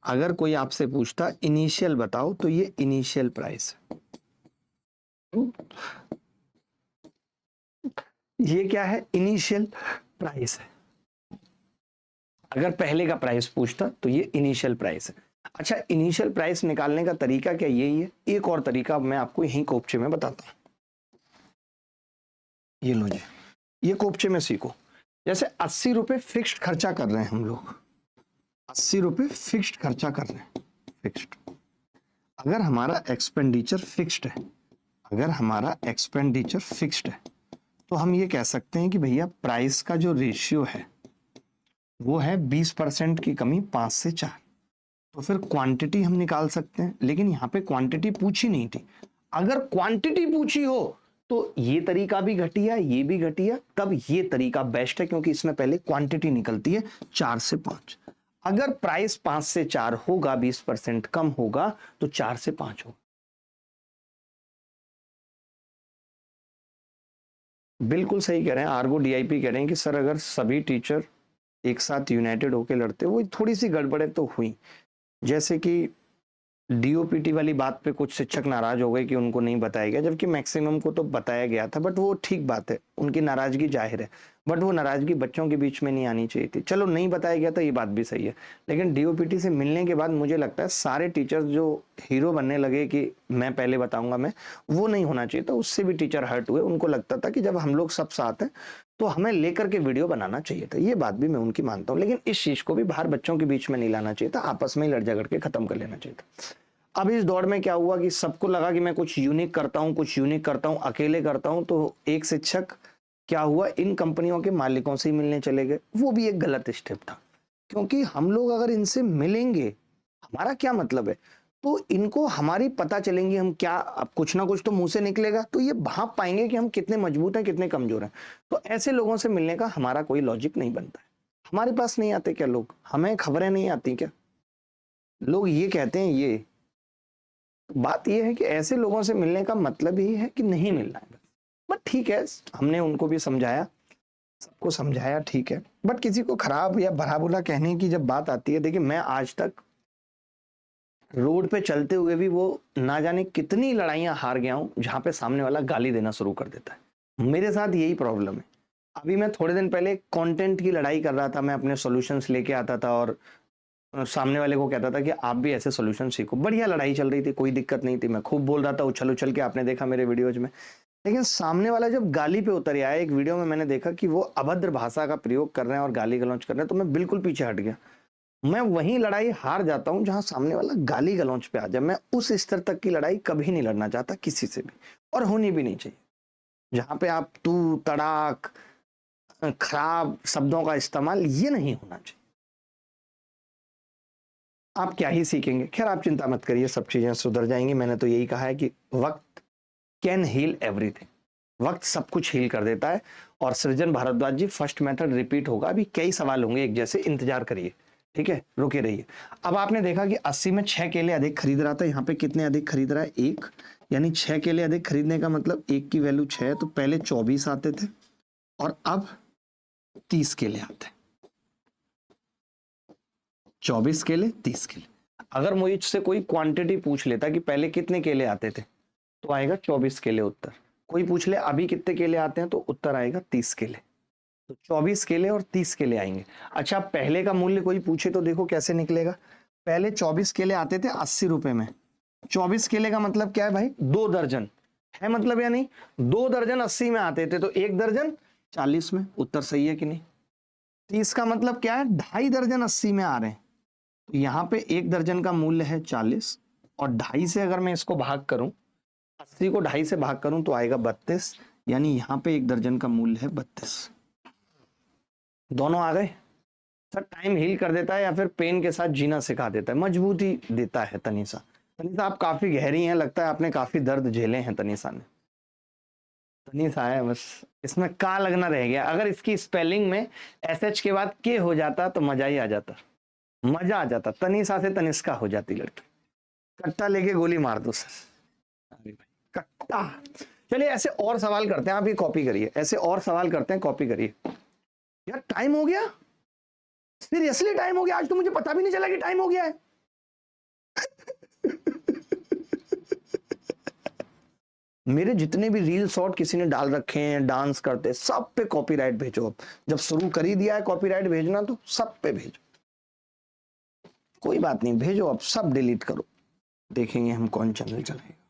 अगर कोई आपसे पूछता इनिशियल बताओ, तो ये इनिशियल प्राइस है। ये क्या है, इनिशियल प्राइस है। अगर पहले का प्राइस पूछता तो ये इनिशियल प्राइस है। अच्छा, इनिशियल प्राइस निकालने का तरीका क्या यही है? एक और तरीका मैं आपको यहीं कोपचे में बताता हूं। ये लो जी, ये कोपचे में सीखो। जैसे 80 रुपए फिक्स्ड खर्चा कर रहे हैं हम लोग, 80 रुपए फिक्स्ड खर्चा कर रहे हैं, फिक्स्ड। अगर हमारा एक्सपेंडिचर फिक्स्ड है, अगर हमारा एक्सपेंडिचर फिक्स्ड है, तो हम ये कह सकते हैं कि भैया प्राइस का जो रेशियो है वो है 20% की कमी 5 से 4। तो फिर क्वांटिटी हम निकाल सकते हैं, लेकिन यहाँ पे क्वांटिटी पूछी नहीं थी। अगर क्वांटिटी पूछी हो तो ये तरीका भी घटिया, ये भी घटिया, तब ये तरीका बेस्ट है, क्योंकि इसमें पहले क्वांटिटी निकलती है 4 से 5। अगर प्राइस 5 से 4 होगा, 20% कम होगा, तो 4 से 5 होगा। बिल्कुल सही कह रहे हैं, आर्गो डीआईपी कह रहे हैं कि सर अगर सभी टीचर एक साथ यूनाइटेड होकर लड़ते, वो थोड़ी सी गड़बड़ें तो हुई। जैसे कि डीओपीटी वाली बात पे कुछ शिक्षक नाराज हो गए कि उनको नहीं बताया गया, जबकि मैक्सिमम को तो बताया गया था। बट वो ठीक बात है, उनकी नाराजगी जाहिर है, बट वो नाराजगी बच्चों के बीच में नहीं आनी चाहिए थी। चलो नहीं बताया गया था, ये बात भी सही है, लेकिन डीओपीटी से मिलने के बाद मुझे लगता है सारे टीचर्स जो हीरो बनने लगे कि मैं पहले बताऊंगा, मैं, वो नहीं होना चाहिए था। उससे भी टीचर हर्ट हुए। उनको लगता था कि जब हम लोग सब साथ हैं तो हमें लेकर के वीडियो बनाना चाहिए था। ये बात भी मैं उनकी मानता हूँ, लेकिन इस चीज को भी बाहर बच्चों के बीच में नहीं लाना चाहिए था, आपस में ही लड़ झगड़ के खत्म कर लेना चाहिए था। अब इस दौड़ में क्या हुआ कि सबको लगा कि मैं कुछ यूनिक करता हूं, कुछ यूनिक करता हूं, अकेले करता हूं। तो एक शिक्षक क्या हुआ, इन कंपनियों के मालिकों से ही मिलने चले गए। वो भी एक गलत स्टेप था, क्योंकि हम लोग अगर इनसे मिलेंगे, हमारा क्या मतलब है, तो इनको हमारी पता चलेंगी हम क्या, अब कुछ ना कुछ तो मुंह से निकलेगा, तो ये भाप पाएंगे कि हम कितने मजबूत हैं, कितने कमजोर हैं। तो ऐसे लोगों से मिलने का हमारा कोई लॉजिक नहीं बनता है। हमारे पास नहीं आते क्या लोग? हमें खबरें नहीं आती क्या? लोग ये कहते हैं ये, बात यह है कि ऐसे लोगों से मिलने का मतलब ही है कि नहीं मिलना है। बट ठीक है, हमने उनको भी समझाया, सबको समझाया, ठीक है। बट किसी को खराब या भला बुरा कहने की जब बात आती है, देखिए मैं आज तक रोड पे चलते हुए भी वो ना जाने कितनी लड़ाइयां हार गया हूं जहां पे सामने वाला गाली देना शुरू कर देता है। मेरे साथ यही प्रॉब्लम है। अभी मैं थोड़े दिन पहले कंटेंट की लड़ाई कर रहा था, मैं अपने सॉल्यूशंस लेके आता था और सामने वाले को कहता था कि आप भी ऐसे सॉल्यूशन सीखो। बढ़िया लड़ाई चल रही थी, कोई दिक्कत नहीं थी, मैं खूब बोल रहा था उछल उछल के, आपने देखा मेरे वीडियोज में। लेकिन सामने वाला जब गाली पे उतर आया, एक वीडियो में मैंने देखा कि वो अभद्र भाषा का प्रयोग कर रहे हैं और गाली गलौज कर रहे हैं, तो मैं बिल्कुल पीछे हट गया। मैं वही लड़ाई हार जाता हूं जहां सामने वाला गाली गलौज पे आ जाए। मैं उस स्तर तक की लड़ाई कभी नहीं लड़ना चाहता किसी से भी, और होनी भी नहीं चाहिए, जहां पे आप तू तड़ाक खराब शब्दों का इस्तेमाल, ये नहीं होना चाहिए। आप क्या ही सीखेंगे। खैर आप चिंता मत करिए, सब चीजें सुधर जाएंगी। मैंने तो यही कहा है कि वक्त कैन हील एवरीथिंग, वक्त सब कुछ हील कर देता है। और सृजन भारद्वाज जी, फर्स्ट मेथड रिपीट होगा, अभी कई सवाल होंगे एक जैसे, इंतजार करिए, ठीक है, रुके रहिए। अब आपने देखा कि 80 में 6 केले अधिक खरीद रहा था, यहाँ पे कितने अधिक खरीद रहा है, 1, यानी 6 केले अधिक खरीदने का मतलब 1 की वैल्यू 6 है। तो पहले 24 आते थे और अब 30 केले आते हैं। 24 केले, 30 केले। अगर मुझसे कोई क्वांटिटी पूछ लेता कि पहले कितने केले आते थे, तो आएगा 24 केले उत्तर। कोई पूछ ले अभी कितने केले आते हैं, तो उत्तर आएगा 30 केले। तो 24 केले और 30 केले आएंगे। अच्छा, पहले का मूल्य कोई पूछे तो देखो कैसे निकलेगा। पहले 24 केले आते थे 80 रुपए में। 24 केले का मतलब क्या है भाई, 2 दर्जन है, मतलब या नहीं? 2 दर्जन 80 में आते थे, तो 1 दर्जन 40 में। उत्तर सही है कि नहीं? 30 का मतलब क्या है, 2.5 दर्जन 80 में आ रहे हैं। तो यहाँ पे 1 दर्जन का मूल्य है 40, और 2.5 से अगर मैं इसको भाग करूं, 80 को 2.5 से भाग करूं तो आएगा 32, यानी यहाँ पे 1 दर्जन का मूल्य है 32। दोनों आ गए सर। टाइम हील कर देता है या फिर पेन के साथ जीना सिखा देता है? मजबूती देता है। तनीषा, तनीषा आप काफी गहरी हैं, लगता है आपने काफी दर्द झेले हैं तनीषा ने। तनीषा है, बस इसमें का लगना रह गया। अगर इसकी स्पेलिंग में SH के बाद के हो जाता तो मजा ही आ जाता, मजा आ जाता। तनीषा से तनिष्का हो जाती लड़की। कट्टा लेके गोली मार दो सर। अरे भाई कट्टा। चलिए ऐसे और सवाल करते हैं, आप ये कॉपी करिए। ऐसे और सवाल करते हैं, कॉपी करिए। यार टाइम हो गया, सीरियसली टाइम हो गया। आज तो मुझे पता भी नहीं चला कि टाइम हो गया है। मेरे जितने भी रील शॉर्ट किसी ने डाल रखे हैं डांस करते, सब पे कॉपीराइट भेजो। अब जब शुरू कर ही दिया है कॉपीराइट भेजना तो सब पे भेजो। कोई बात नहीं, भेजो, अब सब डिलीट करो। देखेंगे हम कौन चैनल चलाएगा।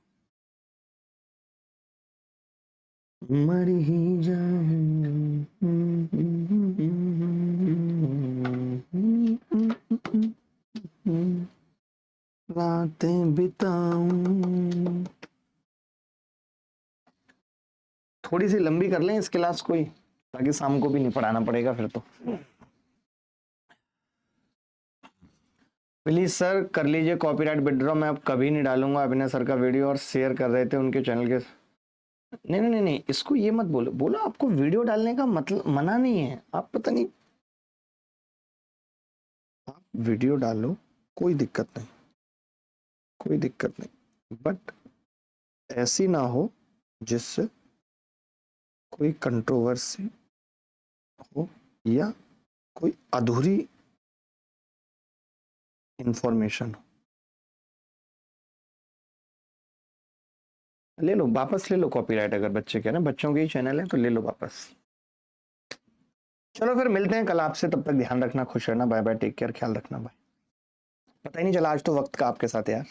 मर ही जाऊं, रातें बिताऊं। थोड़ी सी लंबी कर लें इस क्लास कोई, ताकि शाम को भी नहीं पढ़ाना पड़ेगा फिर तो। प्लीज सर कर लीजिए कॉपीराइट विड्रॉ। मैं अब कभी नहीं डालूंगा अभिनय सर का वीडियो, और शेयर कर रहे थे उनके चैनल के। नहीं नहीं नहीं, इसको ये मत बोलो। बोलो आपको वीडियो डालने का मतलब मना नहीं है, आप पता नहीं, आप वीडियो डालो, कोई दिक्कत नहीं, कोई दिक्कत नहीं। बट ऐसी ना हो जिससे कोई कंट्रोवर्सी हो या कोई अधूरी इंफॉर्मेशन हो। ले लो वापस, ले लो कॉपीराइट। अगर बच्चे कह रहे हैं, बच्चों के ही चैनल है तो ले लो वापस। चलो फिर मिलते हैं कल आपसे, तब तक ध्यान रखना, खुश रहना, बाय बाय, टेक केयर, ख्याल रखना, बाय। पता ही नहीं चला आज तो वक्त का आपके साथ यार।